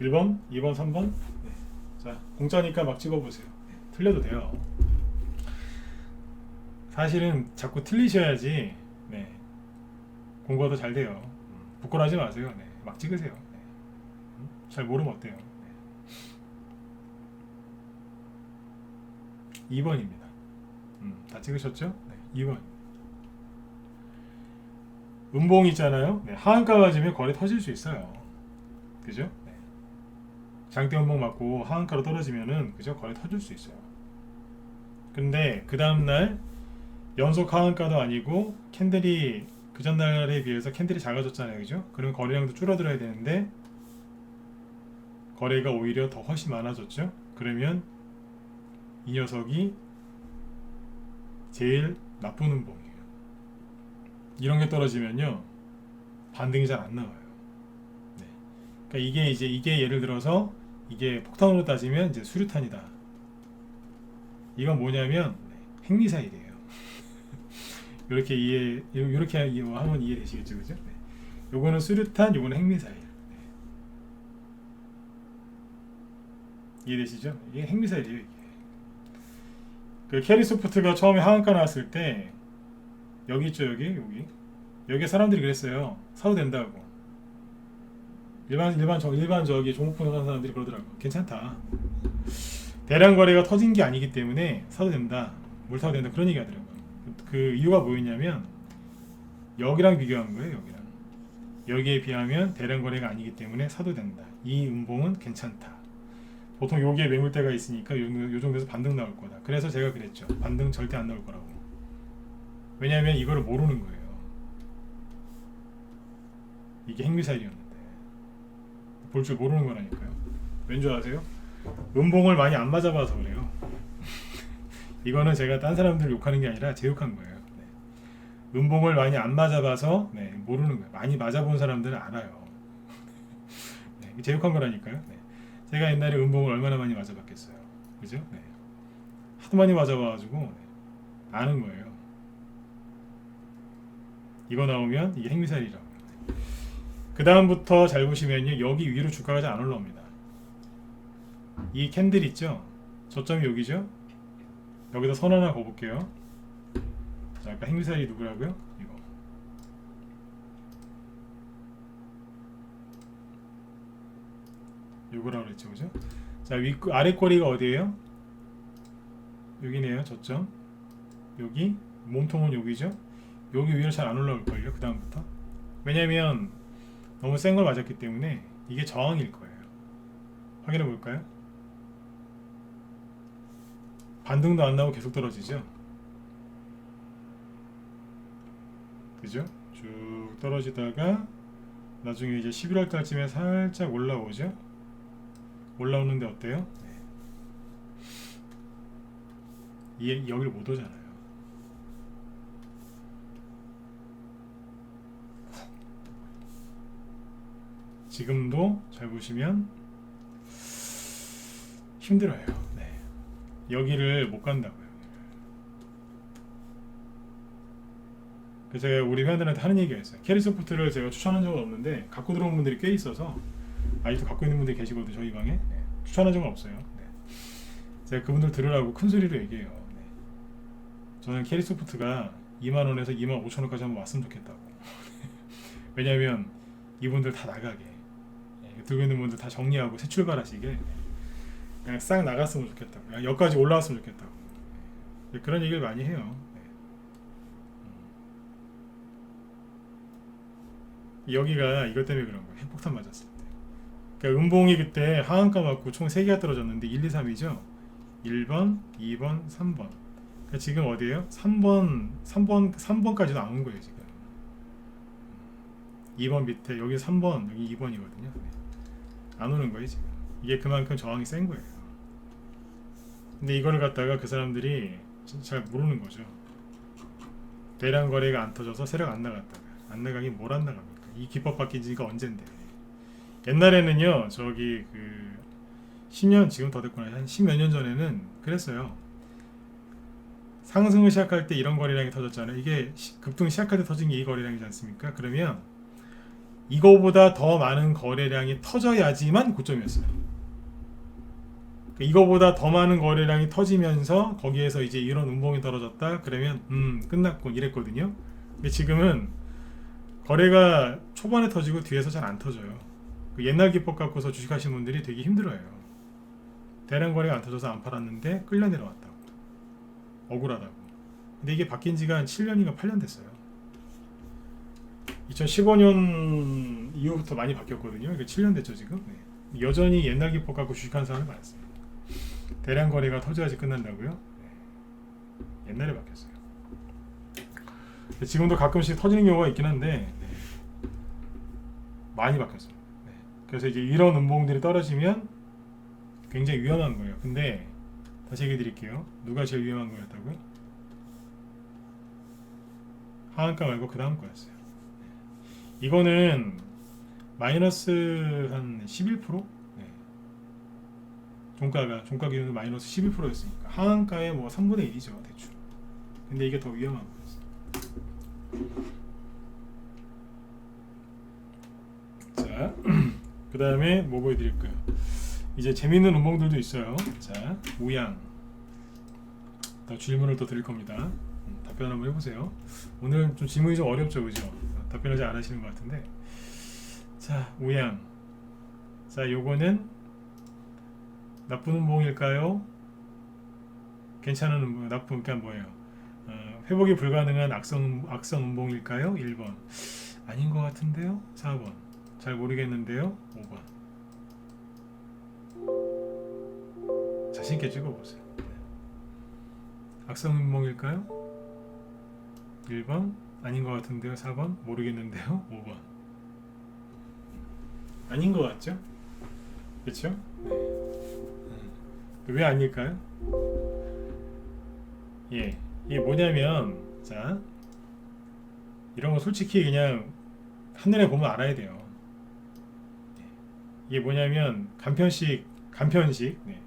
1번, 2번, 3번? 네. 자, 공짜니까 막 찍어보세요. 네. 틀려도 돼요. 사실은 자꾸 틀리셔야지 네. 공부가 더 잘 돼요. 부끄러워하지 마세요. 네. 막 찍으세요. 네. 잘 모르면 어때요? 네. 2번입니다. 다 찍으셨죠? 네. 2번. 음봉 있잖아요. 네. 하한가 맞으면 거래 터질 수 있어요. 그죠? 네. 장대 음봉 맞고 하한가로 떨어지면은 그죠? 거래 터질 수 있어요. 근데 그 다음날 연속 하한가도 아니고 캔들이 그 전날에 비해서 캔들이 작아졌잖아요. 그죠? 그럼 거래량도 줄어들어야 되는데 거래가 오히려 더 훨씬 많아졌죠. 그러면 이 녀석이 제일 나쁜 음봉이에요. 이런 게 떨어지면요 반등이 잘 안 나와요. 네. 그러니까 이게 예를 들어서 이게 폭탄으로 따지면 이제 수류탄이다. 이건 뭐냐면 핵미사일이에요. 이렇게 하면 이해되시겠죠, 그죠? 네. 요거는 수류탄, 요거는 핵미사일. 네. 이해되시죠? 이게 핵미사일이에요. 이게. 그 캐리소프트가 처음에 하한가 나왔을 때 여기 있죠, 여기 사람들이 그랬어요. 사도 된다고. 일반 저기 종목분석 하는 사람들이 그러더라고. 괜찮다. 대량 거래가 터진 게 아니기 때문에 사도 된다. 뭘 사도 된다. 그런 얘기 하더라고요. 그 이유가 뭐였냐면 여기랑 비교한 거예요. 여기에 비하면 대량 거래가 아니기 때문에 사도 된다. 이 음봉은 괜찮다. 보통 여기에 매물대가 있으니까 요 정도에서 반등 나올 거다. 그래서 제가 그랬죠. 반등 절대 안 나올 거라고. 왜냐하면 이거를 모르는 거예요. 이게 핵미사일이었는데 볼 줄 모르는 거라니까요. 왠 줄 아세요? 음봉을 많이 안 맞아봐서 그래요. 이거는 제가 딴 사람들 욕하는 게 아니라 제 욕한 거예요. 네. 음봉을 많이 안 맞아봐서 네, 모르는 거예요. 많이 맞아본 사람들은 알아요. 네, 제 욕한 거라니까요. 네. 제가 옛날에 음봉을 얼마나 많이 맞아봤겠어요. 그죠? 네. 하도 많이 맞아봐가지고 네, 아는 거예요. 이거 나오면 이게 핵미사일이라고. 그 다음부터 잘 보시면요, 여기 위로 주가가 잘 안 올라옵니다. 이 캔들 있죠? 저점이 여기죠? 여기다 선 하나 그어볼게요. 자, 아까 핵미사일이 누구라고요? 이거. 요거라고 그랬죠, 그죠? 자, 아래 꼬리가 어디예요? 여기네요, 저점. 여기 몸통은 여기죠. 여기 위로 잘 안 올라올걸요, 그 다음부터. 왜냐면 너무 센 걸 맞았기 때문에 이게 저항일 거예요. 확인해 볼까요? 반등도 안 나오고 계속 떨어지죠. 그죠? 쭉 떨어지다가 나중에 이제 11월 달쯤에 살짝 올라오죠. 올라오는데 어때요? 네. 여기를 못 오잖아요. 지금도 잘 보시면 힘들어요. 네. 여기를 못 간다고요. 그래서 제가 우리 회원들한테 하는 얘기가 있어요. 캐리소프트를 제가 추천한 적은 없는데 갖고 들어온 분들이 꽤 있어서 아직도 갖고 있는 분들이 계시거든요. 저희 방에. 네. 추천한 적은 없어요. 네. 제가 그분들 들으라고 큰 소리로 얘기해요. 네. 저는 캐리소프트가 2만원에서 2만 5천원까지 한번 왔으면 좋겠다고. 왜냐면 이분들 다 나가게, 들고 있는 분들 다 정리하고 새 출발하시게 그냥 싹 나갔으면 좋겠다고, 그냥 여기까지 올라왔으면 좋겠다고. 그런 얘기를 많이 해요. 여기가 이것 때문에 그런 거예요. 핵폭탄 맞았을 때. 그러니까 음봉이 그때 하한가 맞고 총 3개가 떨어졌는데 1, 2, 3이죠. 1번, 2번, 3번. 그러니까 지금 어디에요? 3번까지도 안 온 거예요, 지금. 2번 밑에, 여기 3번, 여기 2번이거든요. 안 오는 거예요, 지금. 이게 그만큼 저항이 센 거예요. 근데 이거를 갖다가 그 사람들이 잘 모르는 거죠. 대량 거래가 안 터져서 세력 안 나갔다가, 안 나가긴 뭘 안 나갑니까? 이 기법 바뀐 지가 언젠데. 옛날에는요, 저기 10년, 지금 더 됐구나, 한 10몇 년 전에는 그랬어요. 상승을 시작할 때 이런 거래량이 터졌잖아요. 이게 급등 시작할 때 터진 게 이 거래량이지 않습니까? 그러면 이거보다 더 많은 거래량이 터져야지만 고점이었어요. 이거보다 더 많은 거래량이 터지면서 거기에서 이제 이런 운봉이 떨어졌다 그러면 끝났군 이랬거든요. 근데 지금은 거래가 초반에 터지고 뒤에서 잘 안 터져요. 그 옛날 기법 갖고서 주식하시는 분들이 되게 힘들어요. 대량 거래가 안 터져서 안 팔았는데 끌려 내려왔다고, 억울하다고. 근데 이게 바뀐 지가 한 7년인가 8년 됐어요. 2015년 이후부터 많이 바뀌었거든요. 이게 7년 됐죠 지금. 네. 여전히 옛날 기법 갖고 주식하는 사람이 많습니다. 대량 거래가 터져야지 끝난다고요? 네. 옛날에 바뀌었어요. 지금도 가끔씩 터지는 경우가 있긴 한데 많이 바뀌었어요. 네. 그래서 이제 이런 음봉들이 떨어지면 굉장히 위험한 거예요. 근데 다시 얘기해 드릴게요. 누가 제일 위험한 거였다고요? 하한가 말고 그 다음 거였어요. 이거는 마이너스 한 11%? 네. 종가 기준으로 마이너스 11%였으니까 하한가의 뭐 3분의 1이죠 대충. 근데 이게 더 위험한 거였어요. 자, 그 다음에 뭐 보여드릴까요? 이제 재밌는 음봉들도 있어요. 자, 우양. 더 질문을 또 드릴 겁니다. 답변 한번 해보세요. 오늘 좀 질문이 좀 어렵죠, 그죠? 답변을 잘 안 하시는 것 같은데. 자, 우양. 자, 요거는 나쁜 음봉일까요? 괜찮은 음봉, 나쁜, 그러니까 뭐예요? 회복이 불가능한 악성 음봉일까요? 1번. 아닌 것 같은데요? 4번. 잘 모르겠는데요? 5번. 자신있게 찍어보세요. 악성 음봉일까요? 1번. 아닌 것 같은데요? 4번. 모르겠는데요? 5번. 아닌 것 같죠? 그렇죠? 네. 왜 아닐까요? 예, 이게 뭐냐면, 자, 이런 거 솔직히 그냥 한눈에 보면 알아야 돼요. 이게 뭐냐면 간편식 네.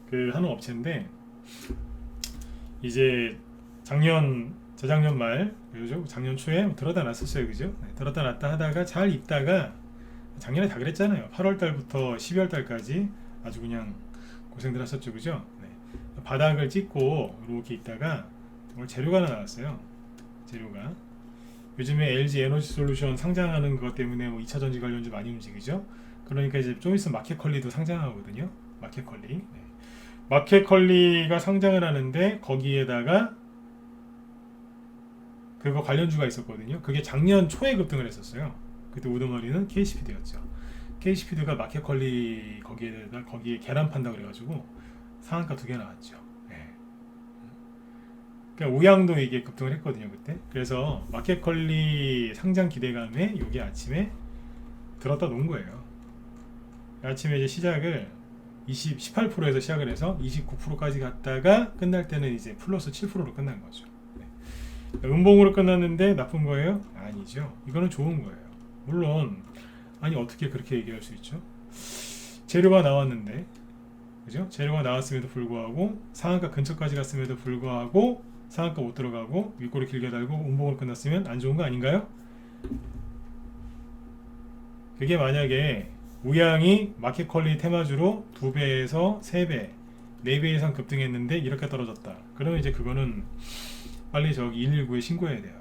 그 하는 업체인데 이제 재작년 말 그죠? 작년 초에 들어다 놨었어요, 그죠? 네, 들어다 놨다 하다가 잘 있다가 작년에 다 그랬잖아요. 8월 달부터 12월 달까지 아주 그냥 고생들 하셨죠, 그죠? 네. 바닥을 찍고 이렇게 있다가 오늘 재료가 하나 나왔어요. 재료가 요즘에 LG 에너지 솔루션 상장하는 것 때문에 뭐 2차 전지 관련주 많이 움직이죠. 그러니까 이제 좀 있으면 마켓컬리도 상장하거든요. 마켓컬리. 네. 마켓컬리가 상장을 하는데 거기에다가 그거 관련주가 있었거든요. 그게 작년 초에 급등을 했었어요. 그때 우두머리는 KCPD였죠. KCPD가 마켓컬리 거기에 계란 판다 그래가지고 상한가 2개 나왔죠. 네. 그러니까 우양도 이게 급등을 했거든요 그때. 그래서 마켓컬리 상장 기대감에 이게 아침에 들었다 놓은 거예요. 아침에 이제 시작을 18%에서 시작을 해서 29%까지 갔다가 끝날 때는 이제 플러스 7%로 끝난 거죠. 네. 음봉으로 끝났는데 나쁜 거예요? 아니죠. 이거는 좋은 거예요. 물론 아니 어떻게 그렇게 얘기할 수 있죠? 재료가 나왔는데, 그죠? 재료가 나왔음에도 불구하고 상한가 근처까지 갔음에도 불구하고 상한가 못 들어가고 윗골이 길게 달고 음봉으로 끝났으면 안 좋은 거 아닌가요? 그게 만약에 우양이 마켓컬리 테마주로 2배에서 3배, 4배 이상 급등했는데 이렇게 떨어졌다. 그러면 이제 그거는 빨리 저기 119에 신고해야 돼요.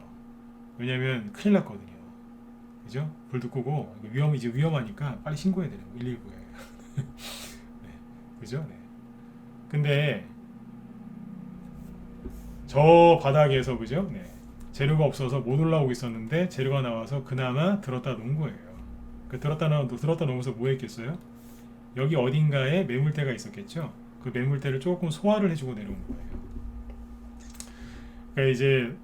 왜냐면 큰일 났거든요. 그죠? 불도 끄고 위험하니까 빨리 신고해야 되는 거 119에. 네. 그죠? 네. 근데 저 바닥에서 그죠? 네. 재료가 없어서 못 올라오고 있었는데 재료가 나와서 그나마 들었다 놓은 거예요. 그 들었다 놓으면서 뭐 했겠어요? 여기 어딘가에 매물대가 있었겠죠? 그 매물대를 조금 소화를 해주고 내려온 거예요. 그러니까 이제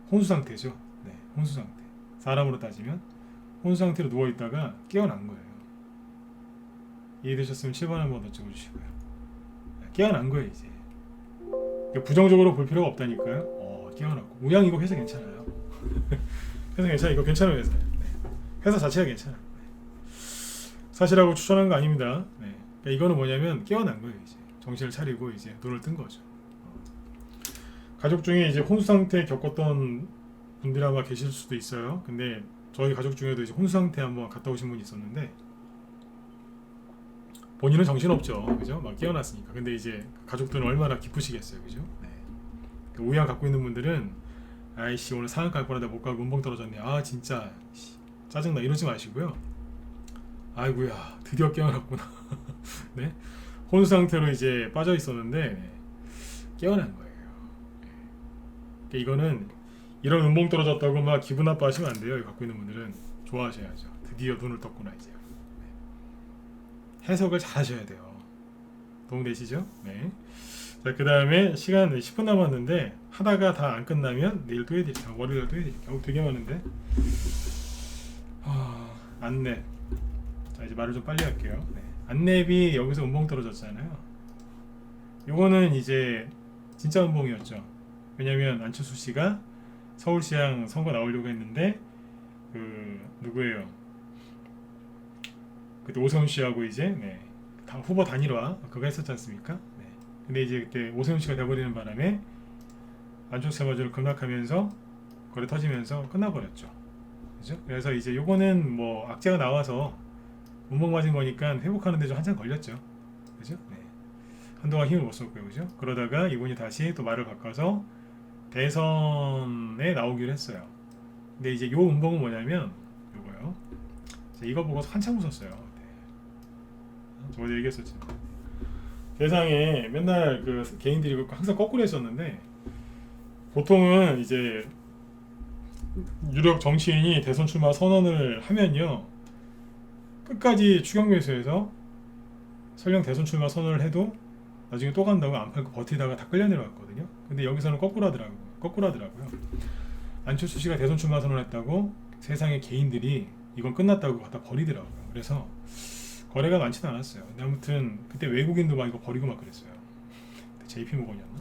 혼수 상태죠. 네, 혼수 상태. 사람으로 따지면 혼수 상태로 누워 있다가 깨어난 거예요. 이해되셨으면 7번 한번 더 찍어주시고요. 깨어난 거예요 이제. 그러니까 부정적으로 볼 필요가 없다니까요. 깨어났고 우양 이거 회사 괜찮아요. 회사 괜찮아. 이거 괜찮은 회사예요. 회사 자체가 괜찮아요. 사실하고 추천한 거 아닙니다. 네. 그러니까 이거는 뭐냐면 깨어난 거예요. 이제 정신을 차리고 이제 눈을 뜬 거죠. 가족 중에 이제 혼수 상태 겪었던 분들이 아마 계실 수도 있어요. 근데 저희 가족 중에도 이제 혼수 상태 한번 갔다 오신 분이 있었는데 본인은 정신없죠, 그죠? 막 깨어났으니까. 근데 이제 가족들은 얼마나 기쁘시겠어요, 그죠? 네. 그 우양 갖고 있는 분들은 아이씨 오늘 상한가 갈 뻔하다 못 가고 음봉 떨어졌네. 아 진짜 짜증나 이러지 마시고요. 아이고야 드디어 깨어났구나. 네. 혼수 상태로 이제 빠져 있었는데 네. 깨어난 거예요. 그러니까 이거는 이런 음봉 떨어졌다고 막 기분 나빠하시면 안 돼요. 갖고 있는 분들은 좋아하셔야죠. 드디어 눈을 떴구나 이제. 네. 해석을 잘 하셔야 돼요. 도움되시죠? 네. 자, 그 다음에 시간 10분 남았는데 하다가 다 안 끝나면 내일 또 해드릴게요. 월요일 또 해드릴게요. 되게 많은데. 안랩. 자, 이제 말을 좀 빨리 할게요. 네. 안랩이 여기서 음봉 떨어졌잖아요. 요거는 이제 진짜 음봉이었죠. 왜냐면 안철수 씨가 서울시장 선거 나오려고 했는데 그 누구예요? 그때 오세훈 씨하고 이제 네. 후보 단일화 그거 했었지 않습니까? 네. 근데 이제 그때 오세훈 씨가 돼버리는 바람에 안철수 세마주를 급락하면서 거래 터지면서 끝나버렸죠. 그죠? 그래서 이제 요거는 뭐 악재가 나와서 문목 맞은 거니까 회복하는데 좀 한참 걸렸죠. 그죠? 네. 한동안 힘을 못 썼고요. 그죠? 그러다가 이분이 다시 또 말을 바꿔서 대선에 나오기로 했어요. 근데 이제 요 음봉은 뭐냐면 요거요. 이거 보고 한참 웃었어요. 네. 저번에 얘기했었지. 세상에 맨날 그 개인들이 항상 거꾸로 했었는데 보통은 이제 유력 정치인이 대선 출마 선언을 하면요 끝까지 추경매수해서 설령 대선 출마 선언을 해도 나중에 또 간다고 안 팔고 버티다가 다 끌려 내려왔거든요. 근데 여기서는 거꾸로 하더라고요. 안철수 씨가 대선 출마 선언했다고 세상의 개인들이 이건 끝났다고 갖다 버리더라고요. 그래서 거래가 많지는 않았어요. 근데 아무튼 그때 외국인도 막 이거 버리고 막 그랬어요. JP 모건이었나?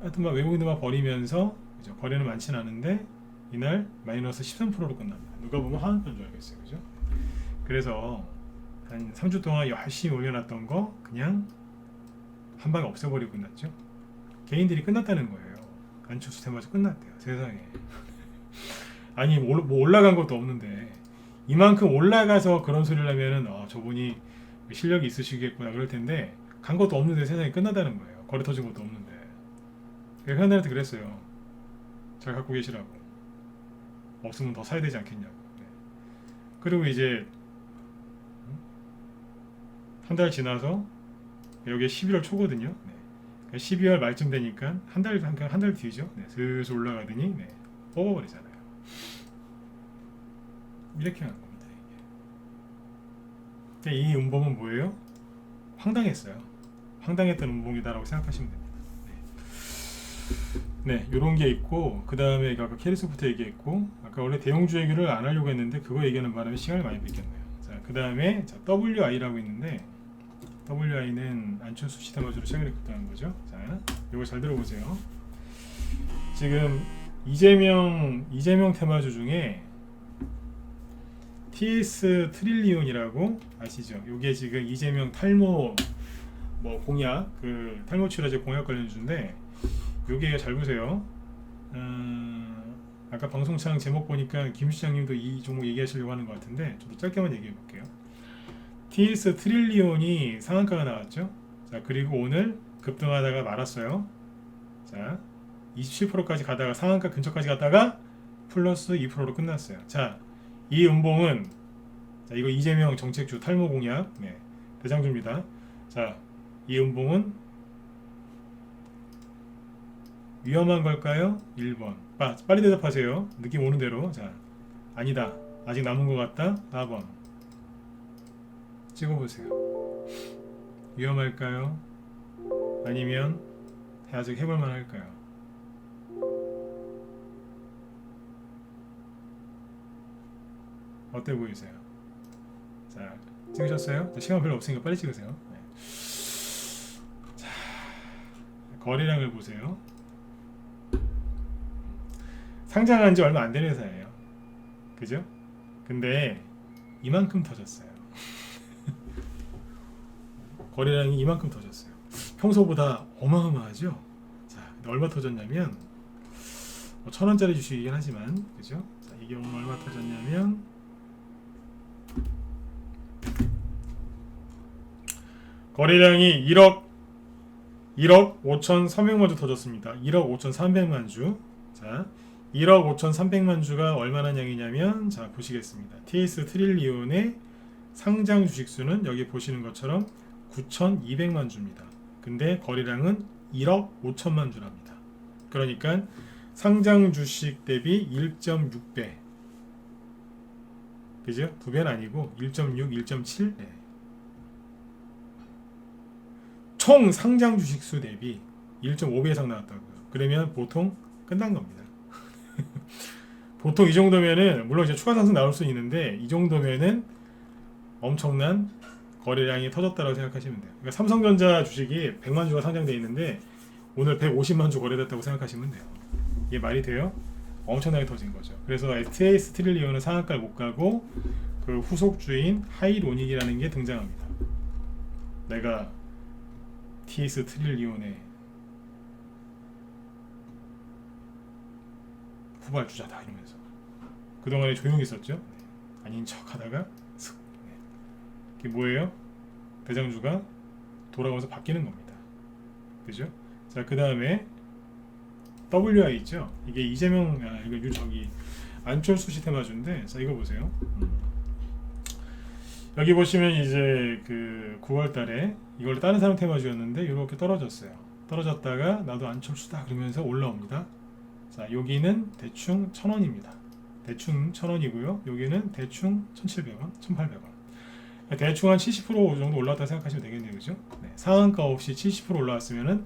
하여튼 막 외국인도 막 버리면서 그죠? 거래는 많지는 않은데 이날 마이너스 13%로 끝납니다. 누가 보면 하한가인 줄 알겠어요. 그죠? 그래서 한 3주 동안 열심히 올려놨던 거 그냥 한 방에 없애버리고 끝났죠. 개인들이 끝났다는 거예요. 안철수 테마주 끝났대요. 세상에. 아니 뭐 올라간 것도 없는데 이만큼 올라가서 그런 소리를 하면은 저분이 실력이 있으시겠구나 그럴 텐데 간 것도 없는데 세상에 끝났다는 거예요. 거래 터진 것도 없는데. 회원들한테 그랬어요. 잘 갖고 계시라고. 없으면 더 사야 되지 않겠냐고. 네. 그리고 이제 한 달 지나서 여기 11월 초거든요. 네. 12월 말쯤 되니까 한 달 뒤죠. 네. 슬슬 올라가더니 네. 뽑아버리잖아요. 이렇게 하는 겁니다. 이게. 이 음봉은 뭐예요? 황당했어요. 황당했던 음봉이다라고 생각하시면 됩니다. 네, 요런 게 있고 그 다음에 아까 캐리소프트 얘기했고 아까 원래 대형주 얘기를 안 하려고 했는데 그거 얘기하는 바람에 시간을 많이 뺏겼네요. 자, 그 다음에 WI라고 있는데 WI는 안철수 시테마주로 최근에 급등한 거죠. 자, 이거 잘 들어보세요. 지금 이재명 테마주 중에 TS 트릴리온이라고 아시죠? 요게 지금 이재명 탈모 뭐 공약 그 탈모 치료제 공약 관련주인데 요게 잘 보세요. 아까 방송창 제목 보니까 김 시장님도 이 종목 얘기하시려고 하는 것 같은데 저도 짧게만 얘기해 볼게요. TS 트릴리온이 상한가가 나왔죠. 자, 그리고 오늘 급등하다가 말았어요. 자, 27%까지 가다가 상한가 근처까지 갔다가 플러스 2%로 끝났어요. 자, 이 음봉은 자, 이거 이재명 정책주 탈모 공약 네, 대장주입니다. 자, 이 음봉은 위험한 걸까요? 1번. 빨리 대답하세요. 느낌 오는 대로. 자, 아니다. 아직 남은 것 같다. 4번. 찍어보세요. 위험할까요? 아니면 아직 해볼만 할까요? 어때 보이세요? 자, 찍으셨어요? 시간 별로 없으니까 빨리 찍으세요. 네. 자, 거래량을 보세요. 상장한 지 얼마 안 된 회사예요. 그죠? 근데 이만큼 터졌어요. 거래량이 이만큼 터졌어요. 평소보다 어마어마하죠? 자, 근데 얼마 터졌냐면 1,000원짜리 주식이긴 하지만 그죠? 자, 이게 이게 오늘 얼마 터졌냐면 거래량이 1억 5,300만 주 터졌습니다. 1억 5,300만 주. 자, 1억 5,300만 주가 얼마나 양이냐면 자 보시겠습니다. TS 트릴리온의 상장 주식수는 여기 보시는 것처럼 9,200만 주입니다. 근데 거래량은 1억 5천만 주랍니다. 그러니까 상장 주식 대비 1.6배. 그죠? 2배는 아니고 1.6, 1.7. 네. 총 상장 주식수 대비 1.5배 이상 나왔다고요. 그러면 보통 끝난 겁니다. 보통 이 정도면은 물론 이제 추가 상승 나올 수 있는데 이 정도면은 엄청난 거래량이 터졌다고 생각하시면 돼요. 그러니까 삼성전자 주식이 100만 주가 상장돼 있는데 오늘 150만 주 거래됐다고 생각하시면 돼요. 이게 말이 돼요? 엄청나게 터진 거죠. 그래서 TS 트릴리온은 상한가를 못 가고 그 후속주인 하이로닉이라는 게 등장합니다. 내가 TS 트릴리온의 후발주자다 이러면서 그동안에 조용히 있었죠. 아닌 척 하다가 슥. 이게 뭐예요? 대장주가 돌아오면서 바뀌는 겁니다. 그죠? 자, 그 다음에 WI 있죠? 이게 이재명, 이거 저기 안철수 씨 테마주인데, 자, 이거 보세요. 여기 보시면 이제 그 9월달에 이걸 다른 사람 테마주였는데 이렇게 떨어졌어요. 떨어졌다가 나도 안철수다 그러면서 올라옵니다. 자, 여기는 대충 1,000원입니다. 대충 1,000원이고요. 여기는 대충 1,700원, 1,800원. 대충 한 70% 정도 올라왔다 생각하시면 되겠네요, 그죠? 네, 상한가 없이 70% 올라왔으면은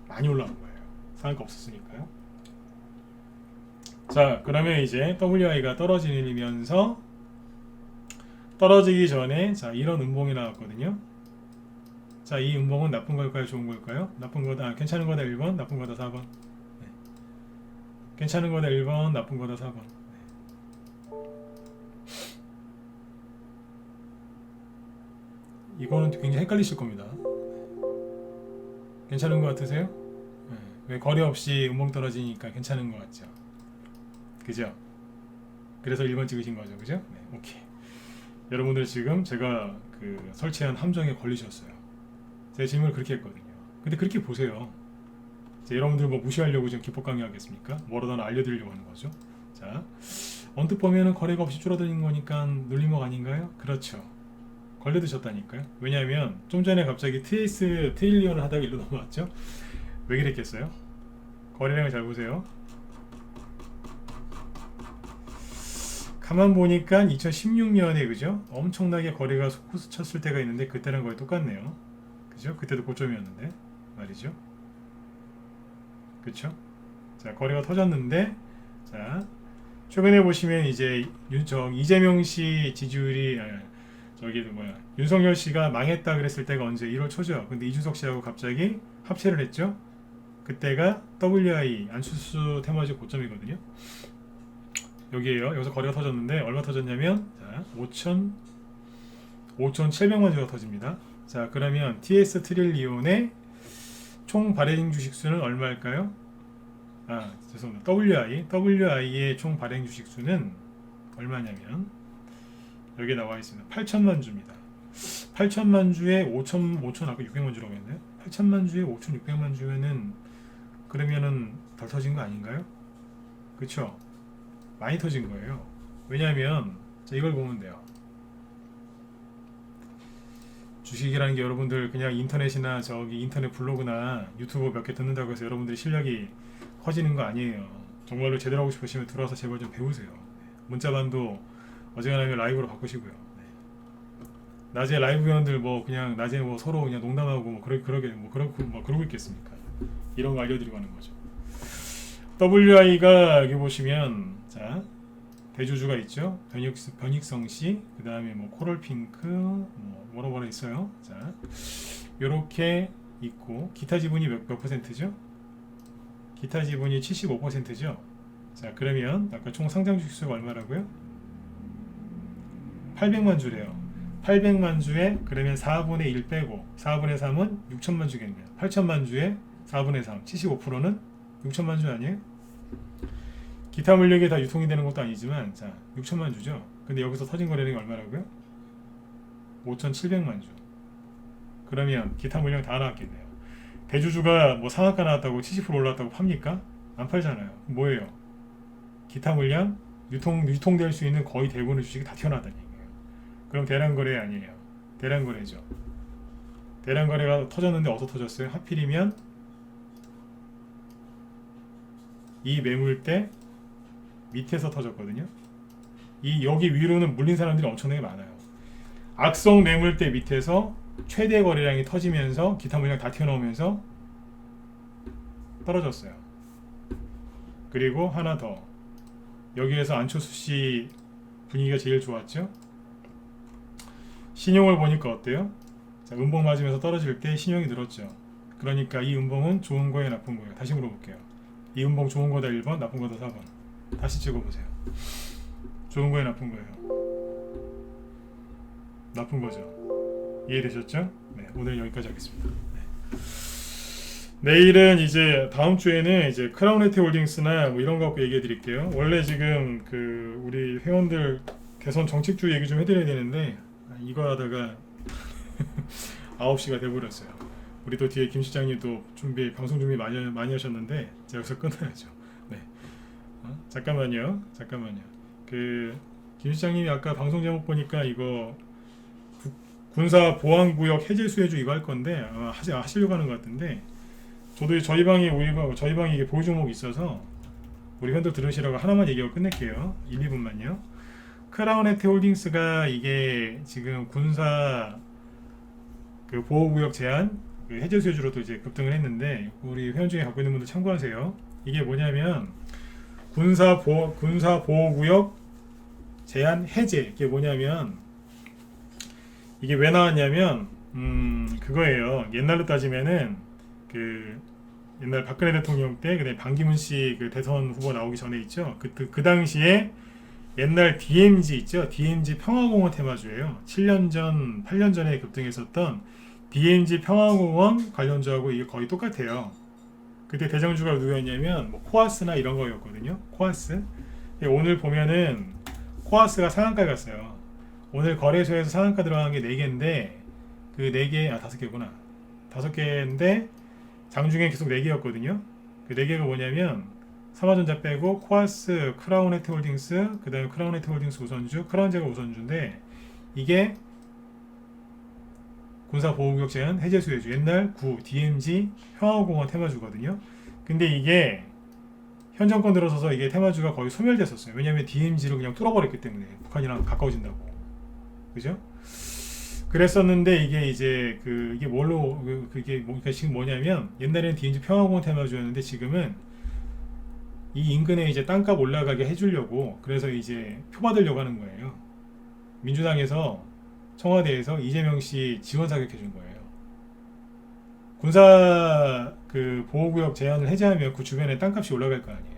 많이 올라온 거예요. 상한가 없었으니까요. 자, 그러면 이제 WI가 떨어지면서 떨어지기 전에 자 이런 음봉이 나왔거든요. 자, 이 음봉은 나쁜 걸까요? 좋은 걸까요? 나쁜 거다. 괜찮은 거다 1번, 나쁜 거다 4번. 네. 괜찮은 거다 1번, 나쁜 거다 4번. 네. 이거는 굉장히 헷갈리실 겁니다. 괜찮은 거 같으세요? 네. 왜 거래 없이 음봉 떨어지니까 괜찮은 거 같죠? 그죠? 그래서 1번 찍으신 거죠, 그죠? 네, 오케이. 여러분들 지금 제가 그 설치한 함정에 걸리셨어요. 제 질문을 그렇게 했거든요. 근데 그렇게 보세요. 여러분들 뭐 무시하려고 지금 기법 강의하겠습니까? 뭐라도 하나 알려드리려고 하는 거죠. 자, 언뜻 보면은 거래가 없이 줄어드는 거니까 눌림목 아닌가요? 그렇죠. 걸려드셨다니까요. 왜냐하면 좀 전에 갑자기 TS 트릴리온을 하다가 일로 넘어왔죠. 왜 그랬겠어요? 거래량을 잘 보세요. 가만 보니까 2016년에 그죠? 엄청나게 거래가 호수 쳤을 때가 있는데 그때랑 거의 똑같네요. 그죠? 그때도 고점이었는데 말이죠. 그쵸? 자, 거래가 터졌는데 자, 최근에 보시면 이제 이재명 씨 지지율이 윤석열 씨가 망했다 그랬을 때가 언제 1월 초죠. 근데 이준석 씨하고 갑자기 합체를 했죠. 그때가 WI 안철수 테마주 고점이거든요. 여기에요. 여기서 거래가 터졌는데 얼마 터졌냐면 자, 5,700만 주가 터집니다. 자, 그러면 TS 트릴리온의 총 발행 주식수는 얼마일까요? 죄송합니다. WI의 총 발행 주식수는 얼마냐면 여기에 나와 있습니다. 8천만 주입니다. 8천만 주에 5천 아까 600만 주라고 했나요? 8천만 주에 5,600만 주면은 그러면은 덜 터진 거 아닌가요? 그쵸? 많이 터진 거예요. 왜냐하면 이걸 보면 돼요. 주식이라는 게 여러분들 그냥 인터넷이나 인터넷 블로그나 유튜브 몇 개 듣는다고 해서 여러분들이 실력이 커지는 거 아니에요. 정말로 제대로 하고 싶으시면 들어와서 제발 좀 배우세요. 문자반도 어지간하면 라이브로 바꾸시고요. 낮에 라이브 회원들 뭐 그냥 낮에 뭐 서로 그냥 농담하고 뭐 그러고 있겠습니까? 이런 거 알려드리고 하는 거죠. WI가 여기 보시면 자 대주주가 있죠. 변익성씨, 그 다음에 뭐 코럴핑크, 뭐라 있어요. 자, 요렇게 있고 기타 지분이 몇 %죠? 기타 지분이 75%죠. 자, 그러면 아까 총 상장 주식수가 얼마라고요? 800만 주래요. 800만 주에 그러면 4분의 1 빼고 4분의 3은 6천만 주겠네요. 8천만 주에 4분의 3, 75%는 6천만 주 아니에요? 기타 물량이 다 유통이 되는 것도 아니지만 자 6천만 주죠. 근데 여기서 터진 거래량이 얼마라고요? 5,700만 주. 그러면 기타 물량 다 나왔겠네요. 대주주가 뭐 상한가 나왔다고 70% 올랐다고 팝니까? 안 팔잖아요. 뭐예요? 기타 물량 유통될 수 있는 거의 대부분의 주식이 다 튀어나왔다는 얘기예요. 그럼 대량 거래 아니에요. 대량 거래죠. 대량 거래가 터졌는데 어디서 터졌어요? 하필이면 이 매물대 밑에서 터졌거든요. 이 여기 위로는 물린 사람들이 엄청나게 많아요. 악성 매물대 밑에서 최대 거래량이 터지면서 기타 물량 다 튀어나오면서 떨어졌어요. 그리고 하나 더. 여기에서 안철수 씨 분위기가 제일 좋았죠. 신용을 보니까 어때요? 자, 음봉 맞으면서 떨어질 때 신용이 늘었죠. 그러니까 이 음봉은 좋은 거예요, 나쁜 거예요? 다시 물어볼게요. 이 음봉 좋은 거다 1번, 나쁜 거다 4번. 다시 찍어보세요. 좋은 거예요, 나쁜 거예요? 나쁜 거죠. 이해되셨죠? 네, 오늘 여기까지 하겠습니다. 네. 내일은 이제 다음 주에는 이제 크라운에트홀딩스나 뭐 이런 거 갖고 얘기해 드릴게요. 원래 지금 그 우리 회원들 개선 정책주 얘기 좀 해드려야 되는데 이거 하다가 9시가 돼버렸어요. 우리 또 뒤에 김 실장님도 방송 준비 많이 하셨는데 제가 여기서 끊어야죠. 네. 잠깐만요. 김 실장님이 아까 방송 제목 보니까 이거 군사 보안구역 해제 수혜주 이거 할 건데 아마 하시려고 하는 것 같은데 저도 저희 방에 이게 보유 종목이 있어서 우리 회원들 들으시라고 하나만 얘기하고 끝낼게요. 1, 2분만요. 크라운에트홀딩스가 이게 지금 군사 그 보호구역 제한 그 해제 수혜주로도 이제 급등을 했는데 우리 회원 중에 갖고 있는 분들 참고하세요. 이게 뭐냐면 군사 보호구역 제한 해제 이게 뭐냐면 이게 왜 나왔냐면 그거예요. 옛날로 따지면은 그 옛날 박근혜 대통령 때 그다음에 반기문 씨 그 대선 후보 나오기 전에 있죠. 그 당시에 옛날 DMZ 있죠. DMZ 평화공원 테마주예요. 7년 전, 8년 전에 급등했었던 DMZ 평화공원 관련주하고 이게 거의 똑같아요. 그때 대장주가 누구였냐면 뭐 코아스나 이런 거였거든요. 코아스. 오늘 보면은 코아스가 상한가에 갔어요. 오늘 거래소에서 상한가 들어간 게 4개인데 그 4개 5개구나. 5개인데 장중에 계속 4개였거든요. 그 4개가 뭐냐면 삼화전자 빼고 코아스, 크라운에트홀딩스, 그 다음에 크라운에트홀딩스 우선주, 크라운제가 우선주인데 이게 군사보호구역 제한 해제 수혜주 옛날 DMZ 평화공원 테마주거든요. 근데 이게 현 정권 들어서서 이게 테마주가 거의 소멸됐었어요. 왜냐면 DMZ를 그냥 뚫어버렸기 때문에 북한이랑 가까워진다고. 그죠? 그랬었는데 이게 이제 이게 뭘로 그게 그러니까 지금 뭐냐면 옛날에는 DMZ 평화공원 테마주였는데 지금은 이 인근에 이제 땅값 올라가게 해주려고 그래서 이제 표 받으려고 하는 거예요. 민주당에서 청와대에서 이재명 씨 지원 사격해 준 거예요. 군사 그 보호구역 제한을 해제하면 그 주변에 땅값이 올라갈 거 아니에요.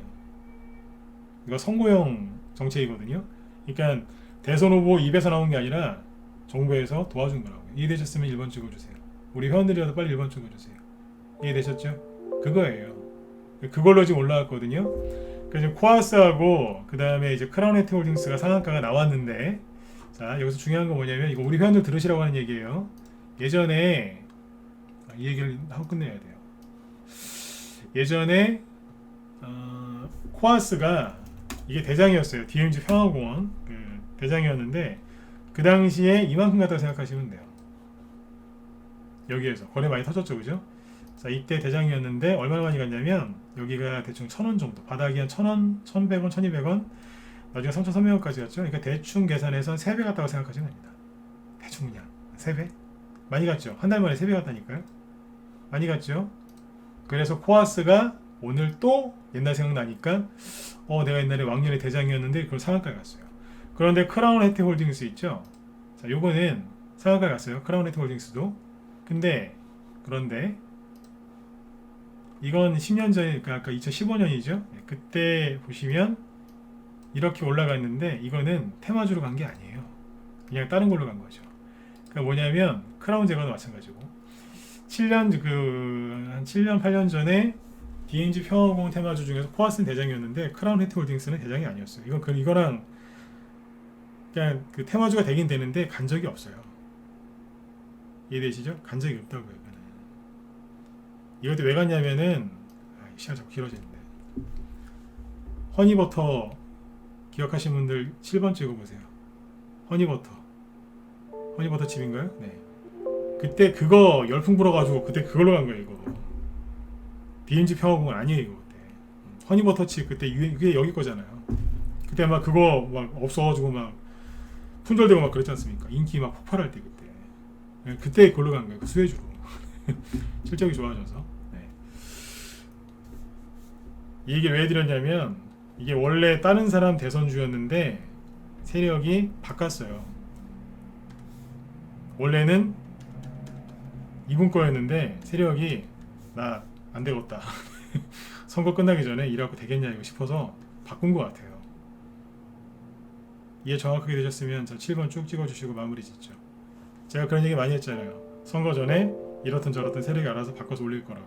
이거 선거용 정책이거든요. 그러니까 대선 후보 입에서 나온 게 아니라 정부에서 도와준 거라고요. 이해되셨으면 1번 찍어주세요. 우리 회원들이라도 빨리 1번 찍어주세요. 이해되셨죠? 그거예요. 그걸로 지금 올라왔거든요. 그래서 코아스하고 그 다음에 이제 크라운에트홀딩스가 상한가가 나왔는데 자 여기서 중요한 건 뭐냐면 이거 우리 회원들 들으시라고 하는 얘기예요. 예전에 이 얘기를 하고 끝내야 돼요. 예전에 코아스가 이게 대장이었어요. DMZ 평화공원 대장이었는데 그 당시에 이만큼 같다고 생각하시면 돼요. 여기에서 거래 많이 터졌죠, 그죠? 자 이때 대장이었는데 얼마나 많이 갔냐면 여기가 대충 1,000원 정도, 바닥이 한 1,000원, 1,100원, 1,200원, 나중에 3,300원까지 갔죠. 그러니까 대충 계산해서 3배 갔다고 생각하시면 됩니다. 대충 그냥 3배? 많이 갔죠. 한 달 만에 3배 갔다니까요. 많이 갔죠. 그래서 코아스가 오늘 또 옛날 생각나니까 내가 옛날에 왕년에 대장이었는데 그걸 상한가에 갔어요. 그런데 크라운에트홀딩스 있죠. 자 요거는 상한가에 갔어요. 크라운에트홀딩스도. 그런데 이건 10년 전이니까 아까 2015년이죠. 그때 보시면 이렇게 올라갔는데 이거는 테마주로 간 게 아니에요. 그냥 다른 걸로 간 거죠. 그러니까 뭐냐면 크라운 제거도 마찬가지고 한 7년 8년 전에 DMZ 평화공 테마주 중에서 코아스는 대장이었는데 크라운 해티홀딩스는 대장이 아니었어요. 이거랑 그냥 그 테마주가 되긴 되는데 간 적이 없어요. 이해되시죠? 간 적이 없다고요. 이거는. 이것도 왜 갔냐면은 시간 자꾸 길어지는데 허니버터 기억하신 분들 7번 찍어보세요. 허니버터 칩인가요? 네. 그때 그거 열풍 불어가지고 그때 그걸로 간 거예요. 이거 DMZ 평화공은 아니에요. 이거 그때 허니버터 칩 그때 그게 여기 거잖아요. 그때 막 그거 막 없어가지고 막 품절되고 막 그랬지 않습니까? 인기 막 폭발할 때 그때 그걸로 간 거예요. 그 수혜주로 실적이 좋아져서. 네. 이 얘기 왜 드렸냐면 이게 원래 다른 사람 대선주였는데 세력이 바꿨어요. 원래는 이분 거였는데 세력이 나 안 되겠다. 선거 끝나기 전에 일하고 되겠냐 이거 싶어서 바꾼 것 같아요. 이해 정확하게 되셨으면 저 7번 쭉 찍어주시고 마무리 짓죠. 제가 그런 얘기 많이 했잖아요. 선거 전에 이렇든 저렇든 세력이 알아서 바꿔서 올릴 거라고.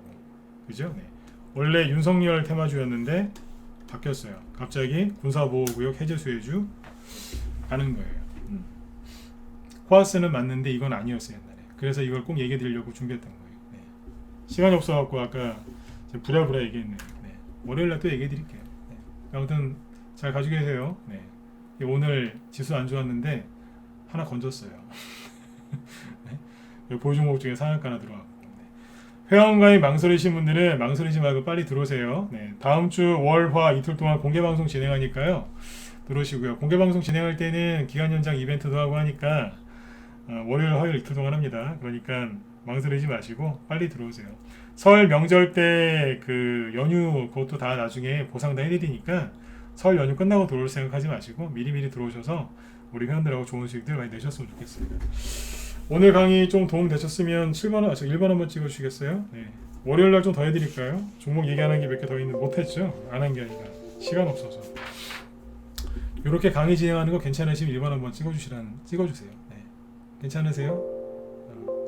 그죠? 네. 원래 윤석열 테마주였는데 바뀌었어요. 갑자기 군사보호구역 해제 수혜주 가는 거예요. 코아스는 맞는데 이건 아니었어요 옛날에. 그래서 이걸 꼭 얘기해 드리려고 준비했던 거예요. 네. 시간이 없어갖고 아까 부랴부랴 얘기했네요. 네. 월요일날 또 얘기해 드릴게요. 네. 아무튼 잘 가지고 계세요. 네. 오늘 지수 안 좋았는데 하나 건졌어요. 네. 보유 종목 중에 상한가 하나 들어왔고. 네. 회원가입 망설이신 분들은 망설이지 말고 빨리 들어오세요. 네. 다음 주 월화 이틀 동안 공개 방송 진행하니까요. 들어오시고요. 공개 방송 진행할 때는 기간 연장 이벤트도 하고 하니까 월요일, 화요일 이틀 동안 합니다. 그러니까 망설이지 마시고 빨리 들어오세요. 설 명절 때 그 연휴 그것도 다 나중에 보상 다 해드리니까 설 연휴 끝나고 들어올 생각하지 마시고 미리미리 들어오셔서 우리 회원들하고 좋은 수익들 많이 내셨으면 좋겠습니다. 오늘 강의 좀 도움 되셨으면 1번 한번 찍어주시겠어요? 네. 월요일날 좀 더 해드릴까요? 종목 얘기하는 게 몇 개 더 있는데 못했죠? 안 한 게 아니라 시간 없어서. 이렇게 강의 진행하는 거 괜찮으시면 1번 한번 찍어주세요. 네. 괜찮으세요?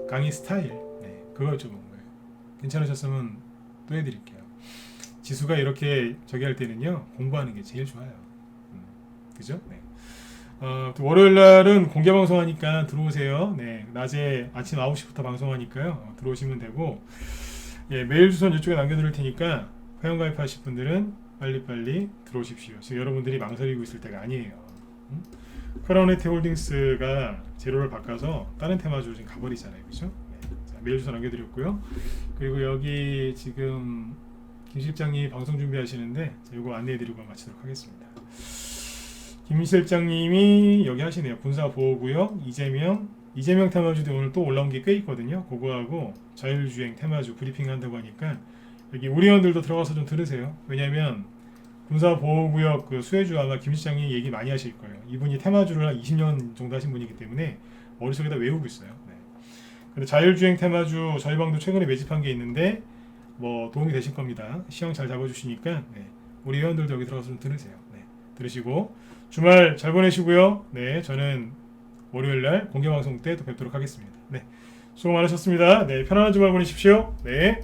강의 스타일. 네. 그걸 좀 거예요. 괜찮으셨으면 또 해드릴게요. 지수가 이렇게 저기 할 때는요 공부하는 게 제일 좋아요. 그죠? 네. 또 월요일 날은 공개 방송하니까 들어오세요. 네. 낮에 아침 9시부터 방송하니까요. 들어오시면 되고 예, 메일 주소는 이쪽에 남겨드릴 테니까 회원가입하실 분들은 빨리빨리 들어오십시오. 지금 여러분들이 망설이고 있을 때가 아니에요. 크라운 해티홀딩스가 재료를 바꿔서 다른 테마주로 지금 가버리잖아요. 그죠? 네. 자, 메일 주소 남겨드렸고요. 그리고 여기 지금 김 실장님이 방송 준비하시는데 이거 안내해드리고 마치도록 하겠습니다. 김 실장님이 여기 하시네요. 군사보호구역 이재명 테마주도 오늘 또 올라온 게 꽤 있거든요. 그거하고 자율주행 테마주 브리핑 한다고 하니까 여기 우리 회원들도 들어가서 좀 들으세요. 왜냐면 군사보호구역 그 수혜주 아마 김 실장님이 얘기 많이 하실 거예요. 이분이 테마주를 한 20년 정도 하신 분이기 때문에 머릿속에다 외우고 있어요. 네. 근데 자율주행 테마주 저희 방도 최근에 매집한 게 있는데 뭐 도움이 되실 겁니다. 시황 잘 잡아주시니까 네. 우리 회원들도 여기 들어가서 좀 들으세요. 네. 들으시고 주말 잘 보내시고요. 네, 저는 월요일날 공개방송 때 또 뵙도록 하겠습니다. 네, 수고 많으셨습니다. 네, 편안한 주말 보내십시오. 네.